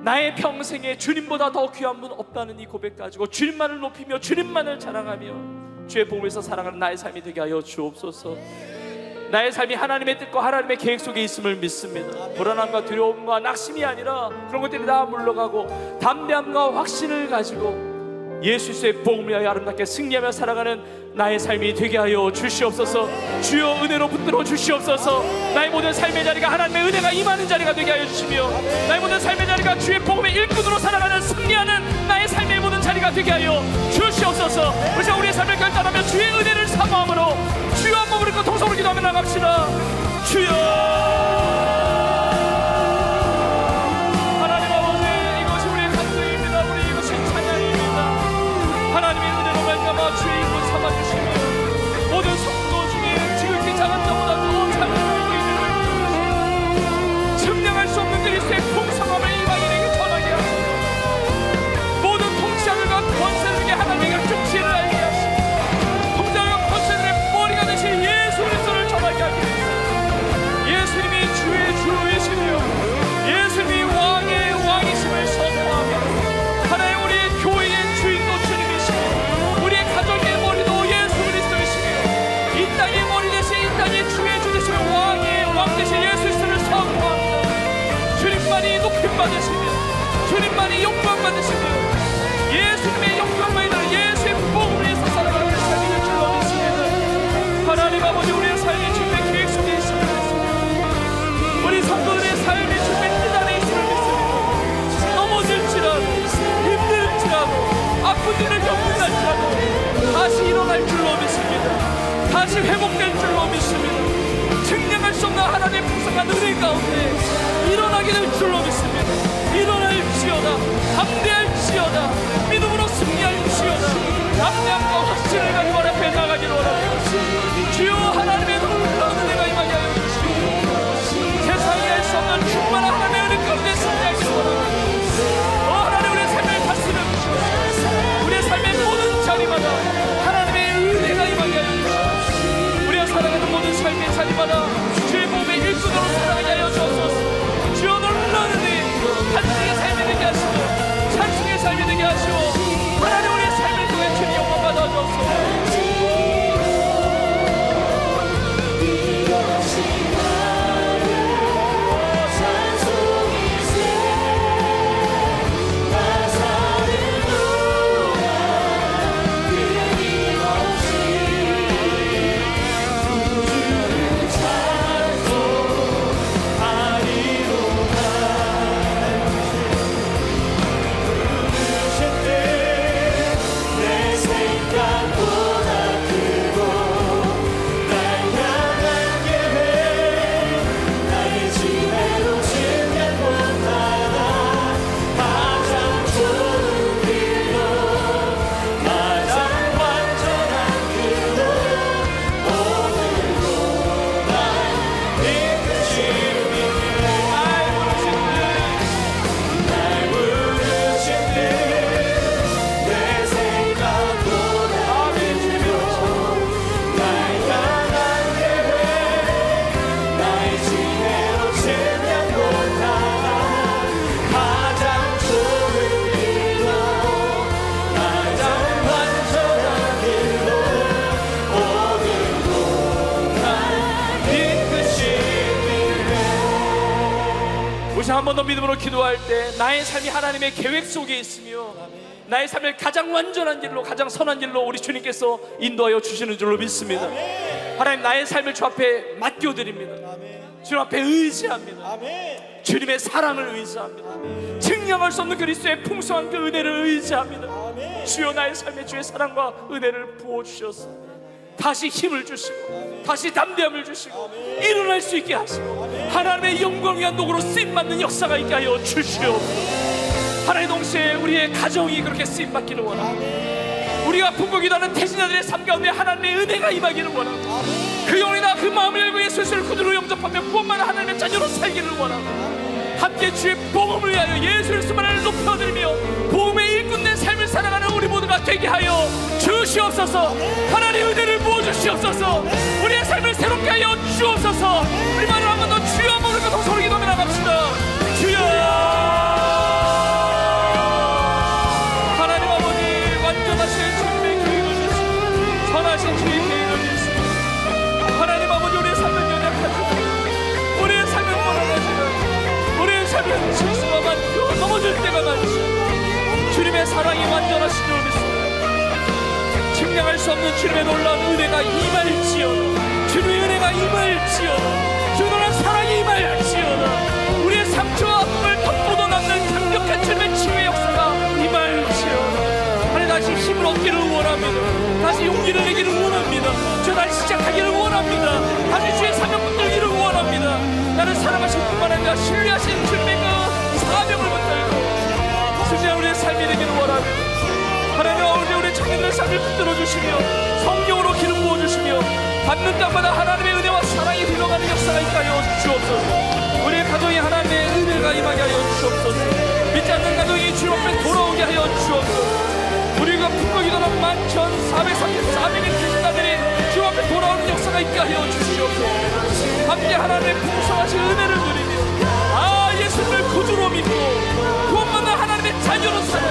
B: 나의 평생에 주님보다 더 귀한 분 없다는 이 고백 가지고 주님만을 높이며 주님만을 자랑하며 주의 복음에서 살아가는 나의 삶이 되게 하여 주옵소서. 나의 삶이 하나님의 뜻과 하나님의 계획 속에 있음을 믿습니다. 불안함과 두려움과 낙심이 아니라 그런 것들이 다 물러가고 담대함과 확신을 가지고 예수의 복음을 위하여 아름답게 승리하며 살아가는 나의 삶이 되게 하여 주시옵소서. 주여 은혜로 붙들어 주시옵소서. 나의 모든 삶의 자리가 하나님의 은혜가 임하는 자리가 되게 하여 주시며 나의 모든 삶의 자리가 주의 복음의 일꾼으로 살아가는 승리하는 나의 삶의 모든 자리가 되게 하여 주시옵소서. 우리의 삶을 결단하며 주의 은혜를 사모함으로 주여 한 몸을 입고 통성으로 기도하며 나갑시다. 주여, 하나님의 은혜로 말미암아 주의 일꾼 삼아주시며 모든 성도 중에 지극히 작은 자보다 더 작은 의인을 증명할 수 없는 그리스도의 풍성함을 이방인에게 전하게 하시고 모든 통치자들과 권세들에게 하나님의 정치를 알게 하시고 통치자들과 권세들의 머리가 되신 예수 그리스도를 전하게 하게 하시고 예수님이 주의 주이시며 예수님이 왕의 왕이심을 선포하며 하나님, 우리의 교회의 주인도 주님이시고 우리의 가정의 머리도 예수 그리스도이시며 이 땅의 머리 대신 이 땅의 주의 주 되시며 왕의 왕 되신 예수 그리스도를 선포합니다. 주님만이 높임 받으시며 주님만이 영광 받으시며 예수님의 영광만이 나는 예수의 복음을 위해서 살아가는 우리 삶이 될 줄로 믿습니다. 하나님 아버지, 우리의 삶이 주님의 계획 속에 있음을 믿습니다. 우리 성도들의 삶이 주님의 뜻 안에 있음을 믿습니다. 넘어질지라도 힘들지라도 아픈 일을 겪는다지라도 다시 일어날 줄로 믿습니다. 다시 회복될 줄로 믿습니다. 증명할 수 없는 하나님의 풍성한 은혜 가운데 일어나게 될 줄로 믿습니다. 일어날지어다, 담대할지어다, 믿음으로 승리할지어다, 담대함과 확신을 가지고 앞에 나가기를 원합니다. 주여, 하나님의 놀라운 은혜가 임하게 하여 주시고 세상이 할 수 없는 충만한 하나님의 은혜 가운데 승리하기를 원합니다. 하나님, 우리의 삶을 다스려 주시옵소서. 우리의 삶의 모든 자리마다 하나님의 은혜가 임하게 하여 주시옵소서. 우리가 살아가는 모든 삶의 자리마다 주의 몸의 일꾼으로 살아가게 하여 주옵소서. 주여, 놀라운 은혜, 간증의 삶이 되게 하시고 찬송의 삶이 되게 하시고 하나님, 우리의 삶을 통해 주님 영광 받아 주옵소서. 한 번 더 믿음으로 기도할 때 나의 삶이 하나님의 계획 속에 있으며 나의 삶을 가장 완전한 길로, 가장 선한 길로 우리 주님께서 인도하여 주시는 줄로 믿습니다. 하나님, 나의 삶을 주 앞에 맡겨드립니다. 주님 앞에 의지합니다. 주님의 사랑을 의지합니다. 증명할 수 없는 그리스도의 풍성한 그 은혜를 의지합니다. 주여, 나의 삶에 주의 사랑과 은혜를 부어주셔서 다시 힘을 주시고 다시 담대함을 주시고 일어날 수 있게 하시고 하나님의 영광을 위한 도구로 쓰임받는 역사가 있게 하여 주시옵소서. 하나님, 동시에 우리의 가정이 그렇게 쓰임받기를 원합니다. 우리가 품고기도하는 태신자들의 삶 가운데 하나님의 은혜가 임하기를 원하고, 그 영혼이나 그 마음을 열고 예수를 구주로 영접하며 구원받는 하나님의 자녀로 살기를 원하고, 함께 주의 복음을 위하여 예수 그리스도만을 높여드리며 복음의 일꾼된 삶을 살아가는 우리 모두가 되게 하여 주시옵소서. 하나님 은혜를 부어주시옵소서. 우리의 삶을 새롭게 하여 주옵소서. 우리 말을 한 번 더 주여 모르고 동서로 기도하며 나갑시다. 주여. 하나님 아버지, 완전하신 주님의 계획을 주시고 선하신 주의 계획을 주시고, 하나님 아버지, 우리의 삶을 연약하지만, 우리의 삶을 원하지만, 우리의 삶은 실수가 많고 넘어질 때가 많지, 주님의 사랑이 완전하신 줄 믿습니다. 측량할 수 없는 주님의 놀라운 은혜가 임할지어다. 주님의 은혜가 임할지어다. 주님의 사랑이 임할지어다. 우리의 상처와 아픔을 덮고도 남는 강력한 주님의 치유의 역사가 임할지어다. 하나님, 다시 힘을 얻기를 원합니다. 다시 용기를 내기를 원합니다. 주 다시 시작하기를 원합니다. 다시 주의 사명 붙들기를 원합니다. 나를 사랑하실 뿐만 아니라 신뢰하신 주님의 그 사명을 붙들고 승리한 우리의 삶이 되기를 원합니다. 하나님 아버지, 우리 청년들의 삶을 붙들어 주시며 성령으로 기름 부어 주시며 받는 땅마다 하나님의 은혜와 사랑이 흘러가는 역사가 있게 하여 주옵소서. 우리의 가정에 하나님의 은혜가 임하게 하여 주옵소서. 믿지 않는 가정이 주님 앞에 돌아오게 하여 주옵소서. 우리가 품고기도는 11,434명의 크리스찬들이 주님 앞에 돌아오는 역사가 있게 하여 주시옵소서. 함께 하나님의 풍성하신 은혜를 누리며 예수님을 구주로 믿고 구원받는 하나님의 자녀로 사는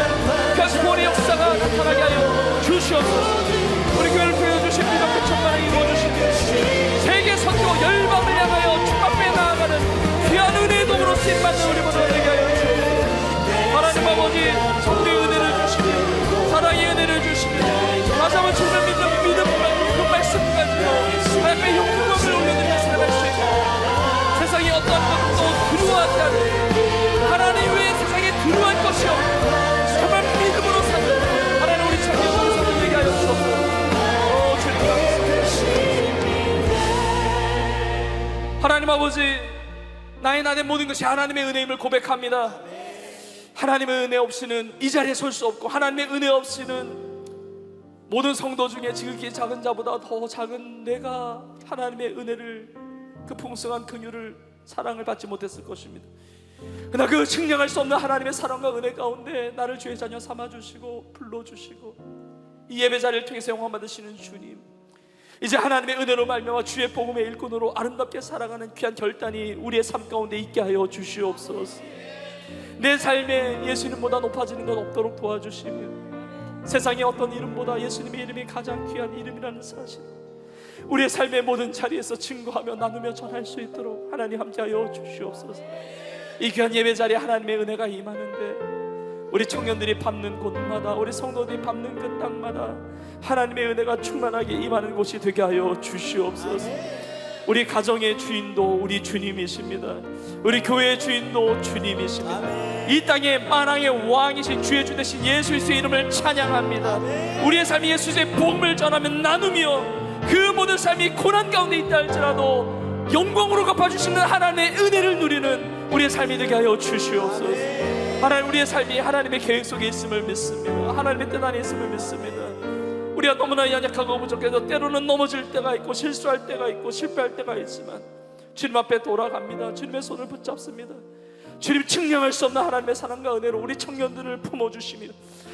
B: 그 구원의 역사가 나타나게 하여 주시옵소서. 우리 교회를 보여주신 믿음의 천만을 이루어주시며 세계 선교 열방을 향하여 주 앞에 나아가는 귀한 은혜의 도구로 쓰임받는 우리 모두가 되게 하여 주옵소서. 하나님 아버지, 성령의 은혜를 주시며 사랑의 은혜를 주시며 다시 한번 주님의 믿음과 그 말씀 가지고 하나님의 영광을 올려드리며 살아갈 수 있는, 세상에 어떠한 것도 두려워하지 않는, 하나님 외에 세상에 두려워할 것이 없는 정말 믿음으로 사는 하나님 우리 청년들을 선택하게 하여 주옵소서. 하나님 아버지, 나의 모든 것이 하나님의 은혜임을 고백합니다. 하나님의 은혜 없이는 이 자리에 설 수 없고, 하나님의 은혜 없이는 모든 성도 중에 지극히 작은 자보다 더 작은 내가 하나님의 은혜를, 그 풍성한 긍휼을, 사랑을 받지 못했을 것입니다. 그러나 그 측량할 수 없는 하나님의 사랑과 은혜 가운데 나를 주의 자녀 삼아주시고 불러주시고 이 예배 자리를 통해서 영광 받으시는 주님, 이제 하나님의 은혜로 말미암아 주의 복음의 일꾼으로 아름답게 살아가는 귀한 결단이 우리의 삶 가운데 있게 하여 주시옵소서. 내 삶에 예수님보다 높아지는 것 없도록 도와주시며 세상의 어떤 이름보다 예수님의 이름이 가장 귀한 이름이라는 사실, 우리의 삶의 모든 자리에서 증거하며 나누며 전할 수 있도록 하나님 함께하여 주시옵소서. 이 귀한 예배 자리에 하나님의 은혜가 임하는데 우리 청년들이 밟는 곳마다, 우리 성도들이 밟는 그 땅마다 하나님의 은혜가 충만하게 임하는 곳이 되게 하여 주시옵소서. 우리 가정의 주인도 우리 주님이십니다. 우리 교회의 주인도 주님이십니다. 이 땅의 만왕의 왕이신 주의 주 되신 예수 그리스도의 이름을 찬양합니다. 우리의 삶이 예수의 복음을 전하며 나누며 그 모든 삶이 고난 가운데 있다 할지라도 영광으로 갚아주시는 하나님의 은혜를 누리는 우리의 삶이 되게 하여 주시옵소서. 하나님, 우리의 삶이 하나님의 계획 속에 있음을 믿습니다. 하나님의 뜻 안에 있음을 믿습니다. 우리가 너무나 연약하고 부족해서 때로는 넘어질 때가 있고 실수할 때가 있고 실패할 때가 있지만 주님 앞에 돌아갑니다. 주님의 손을 붙잡습니다. 주님 측량할 수 없는 하나님의 사랑과 은혜로 우리 청년들을 품어주시며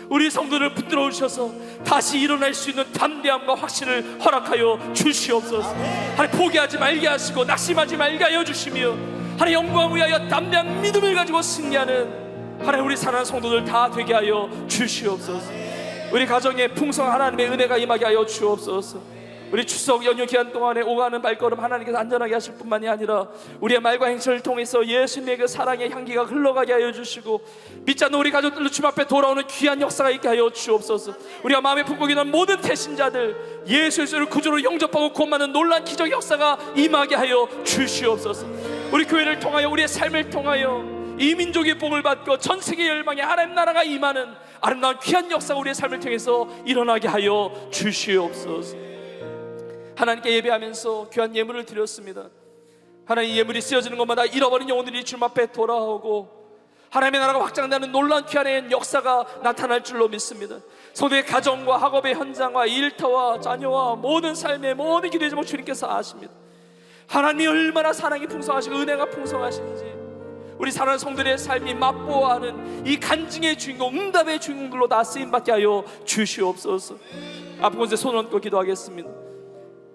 B: 우리 성도를 붙들어 주셔서 다시 일어날 수 있는 담대함과 확신을 허락하여 주시옵소서. 하나님, 포기하지 말게 하시고 낙심하지 말게 하여 주시며 하나님, 영광 위하여 담대한 믿음을 가지고 승리하는 하나님 우리 사랑하는 성도들 다 되게 하여 주시옵소서. 우리 가정에 풍성한 하나님의 은혜가 임하게 하여 주옵소서. 우리 추석 연휴 기간 동안에 오가는 발걸음 하나님께서 안전하게 하실 뿐만이 아니라 우리의 말과 행실을 통해서 예수님의 그 사랑의 향기가 흘러가게 하여 주시고 믿지 않는 우리 가족들로 주님 앞에 돌아오는 귀한 역사가 있게 하여 주옵소서. 우리가 마음에 품고 있는 모든 태신자들 예수 그리스도를 구주로 영접하고 구원받는 놀라운 기적 역사가 임하게 하여 주시옵소서. 우리 교회를 통하여 우리의 삶을 통하여 이 민족의 복을 받고 전 세계 열방에 하나님 나라가 임하는 아름다운 귀한 역사가 우리의 삶을 통해서 일어나게 하여 주시옵소서. 하나님께 예배하면서 귀한 예물을 드렸습니다. 하나님, 예물이 쓰여지는 것마다 잃어버린 영혼들이 주님 앞에 돌아오고 하나님의 나라가 확장되는 놀라운 귀한 역사가 나타날 줄로 믿습니다. 성도의 가정과 학업의 현장과 일터와 자녀와 모든 삶의 모든 기도의 제목 주님께서 아십니다. 하나님이 얼마나 사랑이 풍성하시고 은혜가 풍성하신지 우리 사랑하는 성도들의 삶이 맛보아하는 이 간증의 주인공, 응답의 주인공들로 다 쓰임받게 하여 주시옵소서. 아픈 곳에 손 얹고 기도하겠습니다.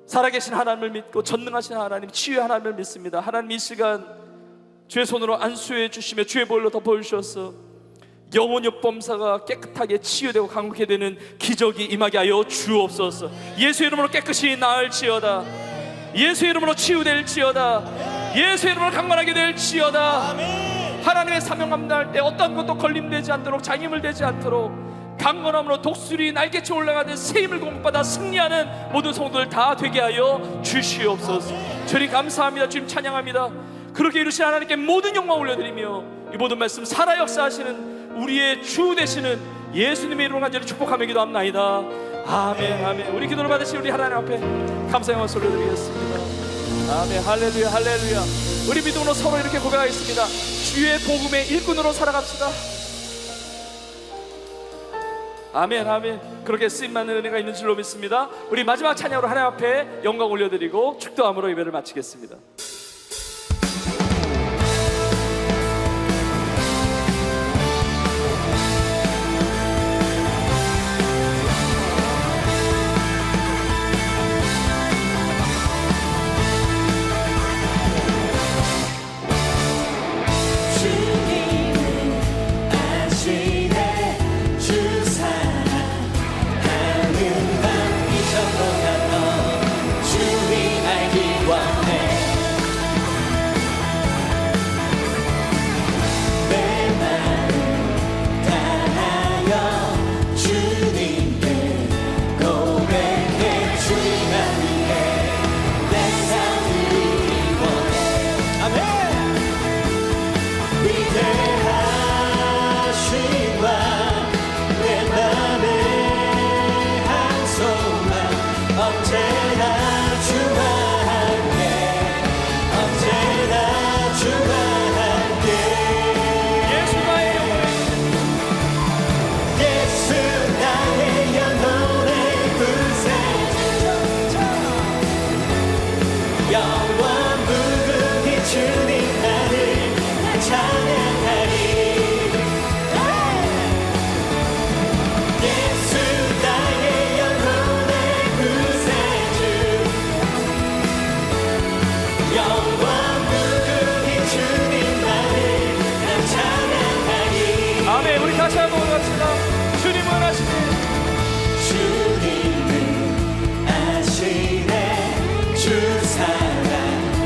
B: 살아계신 하나님을 믿고 전능하신 하나님, 치유의 하나님을 믿습니다. 하나님 이 시간 주의 손으로 안수해 주시며 주의 보혈로 덮어주셔서 영혼의 범사가 깨끗하게 치유되고 강국게 되는 기적이 임하게 하여 주옵소서. 예수의 이름으로 깨끗이 나을지어다. 예수의 이름으로 치유될지어다. 예수의 이름으로 강건하게 될지어다. 하나님의 사명 감당할 때 어떤 것도 걸림되지 않도록, 장애물 되지 않도록 강건함으로 독수리 날개쳐 올라가는 새 힘을 공급받아 승리하는 모든 성도들 다 되게 하여 주시옵소서. 주님 감사합니다. 주님 찬양합니다. 그렇게 이루신 하나님께 모든 영광 올려드리며 이 모든 말씀 살아 역사하시는 우리의 주 되시는 예수님의 이름으로 간절히 축복하며 기도합나이다. 아멘, 아멘. 우리 기도를 받으신 우리 하나님 앞에 감사의 영광 올려드리겠습니다. 아멘, 할렐루야, 할렐루야. 우리 믿음으로 서로 이렇게 고백하겠습니다. 주의 복음의 일꾼으로 살아갑시다. 아멘, 아멘. 그렇게 쓰임받는 은혜가 있는 줄로 믿습니다. 우리 마지막 찬양으로 하나님 앞에 영광 올려드리고 축도함으로 예배를 마치겠습니다.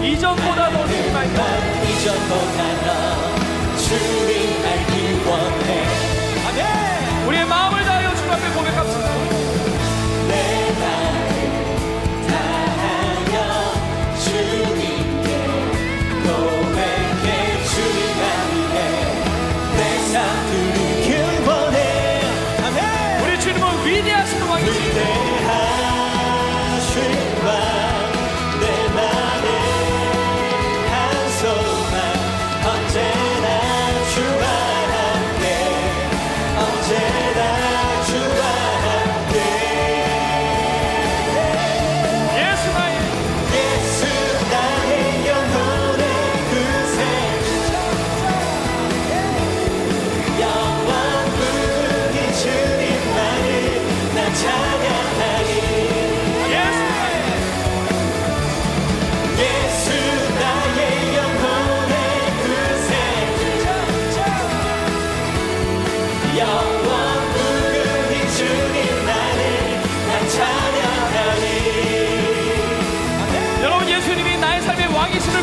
B: 이전보다 더 주님 알기 원해. 아멘. 우리의 마음을 다하여 주님 앞에 고백합시다. 내 마음을 다하여 주님께 고백해. 주님 아니네 내 삶 누리길 원해. 아멘. 우리 주님은 위대하신 왕이시네.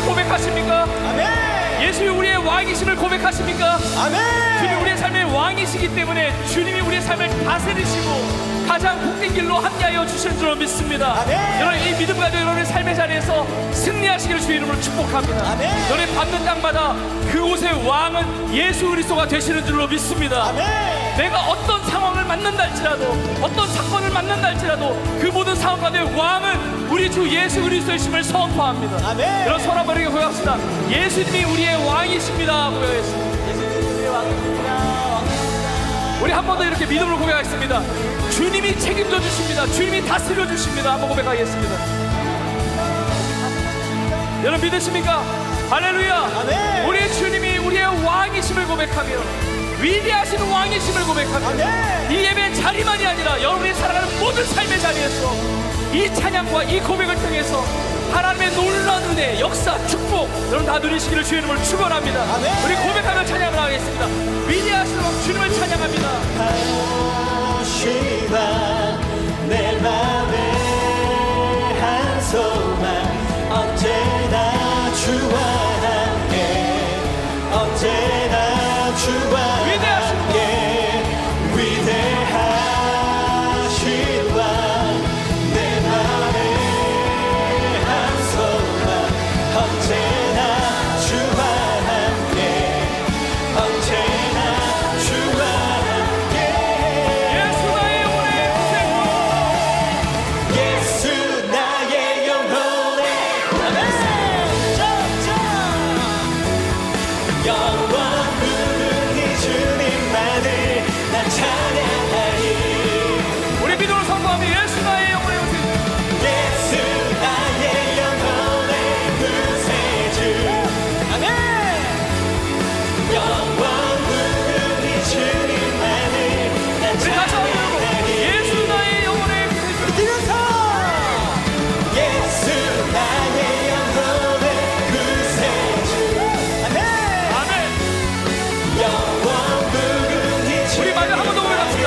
B: 고백하십니까? 아멘. 예수님이 우리의 왕이심을 고백하십니까? 아멘. 주님이 우리의 삶의 왕이시기 때문에 주님이 우리의 삶을 다스리시고 가장 복된 길로 함께하여 주시는 줄로 믿습니다. 아멘. 여러분 이 믿음 가지고 여러분의 삶의 자리에서 승리하시기를 주의 이름으로 축복합니다. 아멘. 여러분의 밟는 땅마다 그곳의 왕은 예수 그리스도가 되시는 줄로 믿습니다. 아멘. 내가 어떤 상황을 만난다 할지라도 어떤 사건을 만난다 할지라도 그 모든 상황 가운데 왕은 우리 주 예수 그리스도이심을 선포합니다. 아멘. 여러분 손 한번 이렇게 고백합시다. 예수님이 우리의 왕이십니다. 고백하겠습니다. 예수님이 우리 한 번 더 이렇게 믿음으로 고백하겠습니다. 주님이 책임져 주십니다. 주님이 다스려 주십니다. 한번 고백하겠습니다. 여러분 믿으십니까? 할렐루야.
A: 아멘.
B: 우리의 주님이 우리의 왕이심을 고백하며 위대하신 왕이심을 고백하며
A: 아멘.
B: 이 예배 자리만이 아니라 여러분이 살아가는 모든 삶의 자리에서 이 찬양과 이 고백을 통해서 하나님의 놀라운 은혜, 역사, 축복 여러분 다 누리시기를 주의 이름으로 축원합니다.
A: 아멘.
B: 우리 고백하며 찬양을 하겠습니다. 위대하신 왕 주님을 찬양합니다.
A: 하시다 내 맘에 한 소망 언제나 주와 함께 언제나 주와 함께 위대하신 왕 내 맘에 한 소망 언제나 주와 함께 언제나 주와 함께
B: 예수 나의 영혼의
A: 예수 나의 영혼의 영원 무궁히 주님만을 난 찬양하리
B: 우리 믿음으로 선포하며 예수 나의 영혼의 구세주
A: 예수 나의 영혼의 구세주 아멘 영원 무궁히 주님만을 난
B: 우리 다시 한번
A: 찬양하리
B: 예수 나의 영혼의 구세주
A: 뛰면서 예수 나의 영혼의 구세주 아멘
B: 아멘.
A: 영원 무궁히
B: 우리 마지막 한 번 더 고백합시다.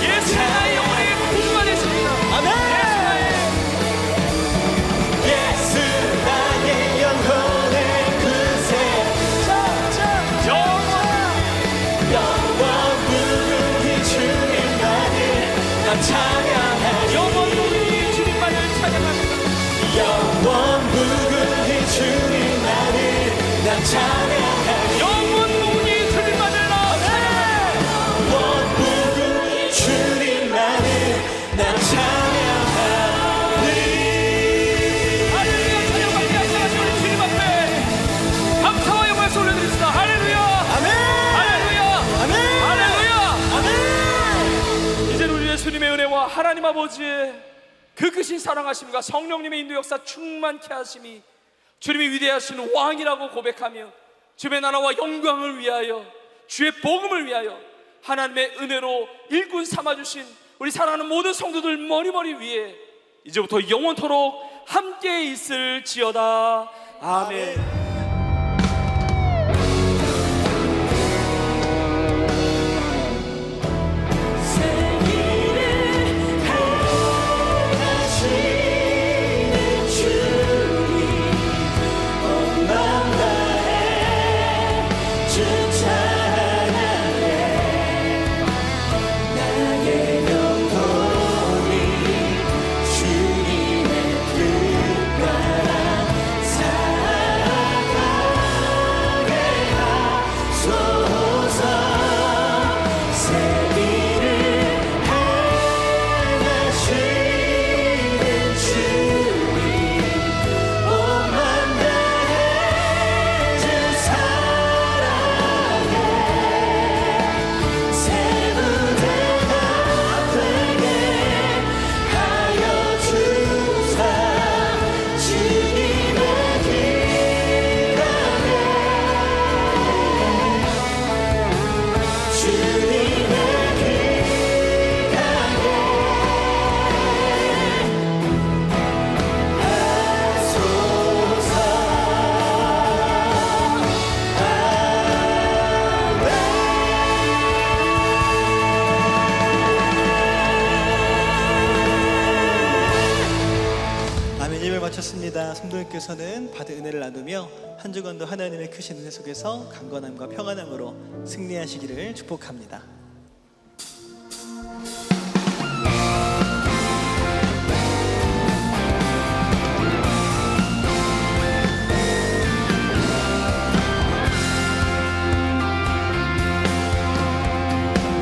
B: 예수 나의 영혼의 구주가 되십니다.
A: 아멘 예수 나의 영혼의 구세주 영원 무궁히 주님만을 난 찬양하리
B: 영원 무궁히 주님만을 찬양합니다.
A: 영원 무궁히 주님만을 난 찬양하리
B: 영원 무궁히 주님만을 나 찬양합니다.
A: 영원 무궁히 주님만을 난 찬양하리
B: 할렐루야. 찬양받게 하시는 우리 주님 앞에 감사와 영광을 올려드립니다. 할렐루야.
A: 아멘
B: 할렐루야.
A: 아멘
B: 할렐루야.
A: 아멘
B: 이제는 우리 예수님의 은혜와 하나님 아버지의 그 크신 사랑하심과 성령님의 인도 역사 충만케 하심이 주님이 위대하신 왕이라고 고백하며 주의 나라와 영광을 위하여 주의 복음을 위하여 하나님의 은혜로 일꾼 삼아주신 우리 사랑하는 모든 성도들 머리머리 위에 이제부터 영원토록 함께 있을지어다. 아멘.
A: 하시는 주님 온 마음 다해 주 찬양해 나의 영혼이 주님의 뜻 따라 살아가게 하소서 새 일을 행하시는 주님 온 마음 다해 주 사랑해 새 무대가 되게 하여 주사 주님의 길가에 주님의 아멘. 예배 마쳤습니다. 성도님께서는 받은 은혜를 나누며 한 주간도 하나님의 크신 은혜 속에서 강건함과 평안함으로 승리하시기를 축복합니다.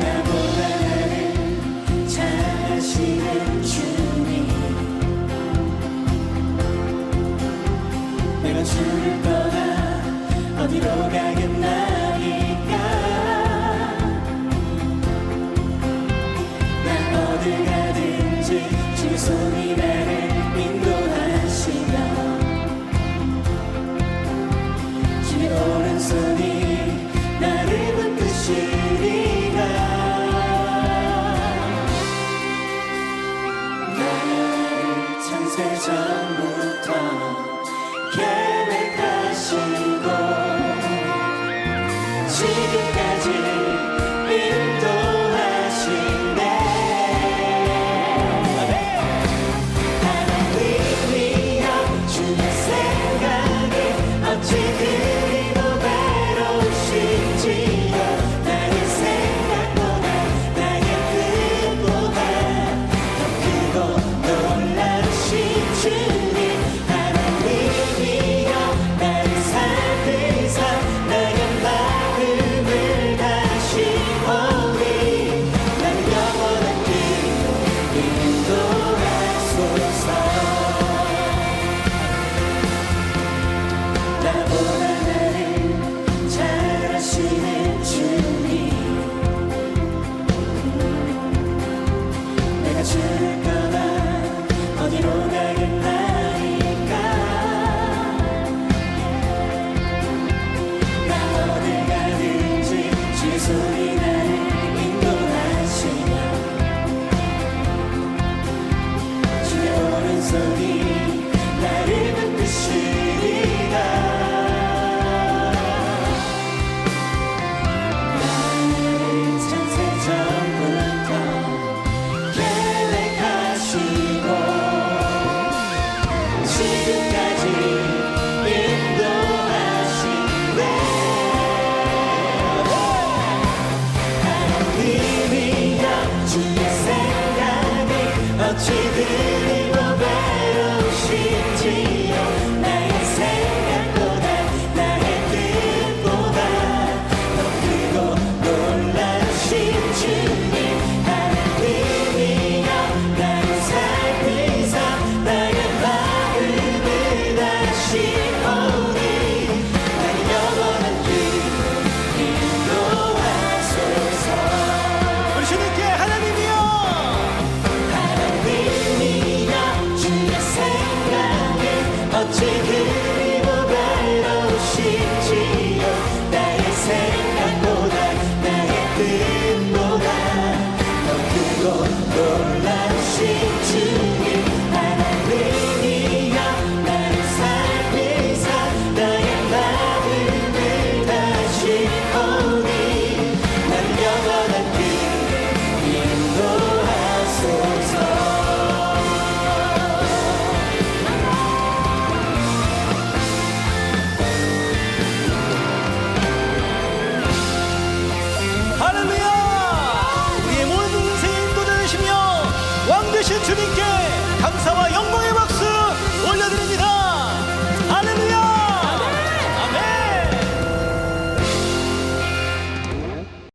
A: 나보다 나를 잘하시는 주님 내가 주를 떠나 어디로 가겠나이까 손이 나를 인도하시며 주의 오른손이 나를 붙드시리라. 나를 창세 전부터 계획하시고 지금까지 인도하시네. 하나님이여 주의 생각이 어찌 그리도 외로우신지요. 나의 생각보다 나의 뜻보다 더 크고 놀라우신 주님. 하나님이여 나를 살피사 나의 마음을 다시 오니 나를 영원한 길로 인도하소서. 나보다 나를 잘 아시는 주님. 내가 주를 떠나 어디로 가겠나이까. 나 어딜 가든지 주의 손이 나를 인도하시며 주의 오른손이 나를 붙드시리라. 나를 창세 전부터 계획하시고 지금까지 인도하시네. 하나님이여 주의 생각이 어찌 그리고 외로우신지요. 나의 생각보다 나의 뜻보다 더 크고 놀라우신 주님. 하나님이여 나를 살피사 나의 마음을 다시 오니 나를 영원한 길로 인도하소서. 우리 주님께 하나님이여 주의 생각이 어찌 그리고 외로우신지요. 나의 생각보다 나의 뜻보다 더 크고 놀라우신 주.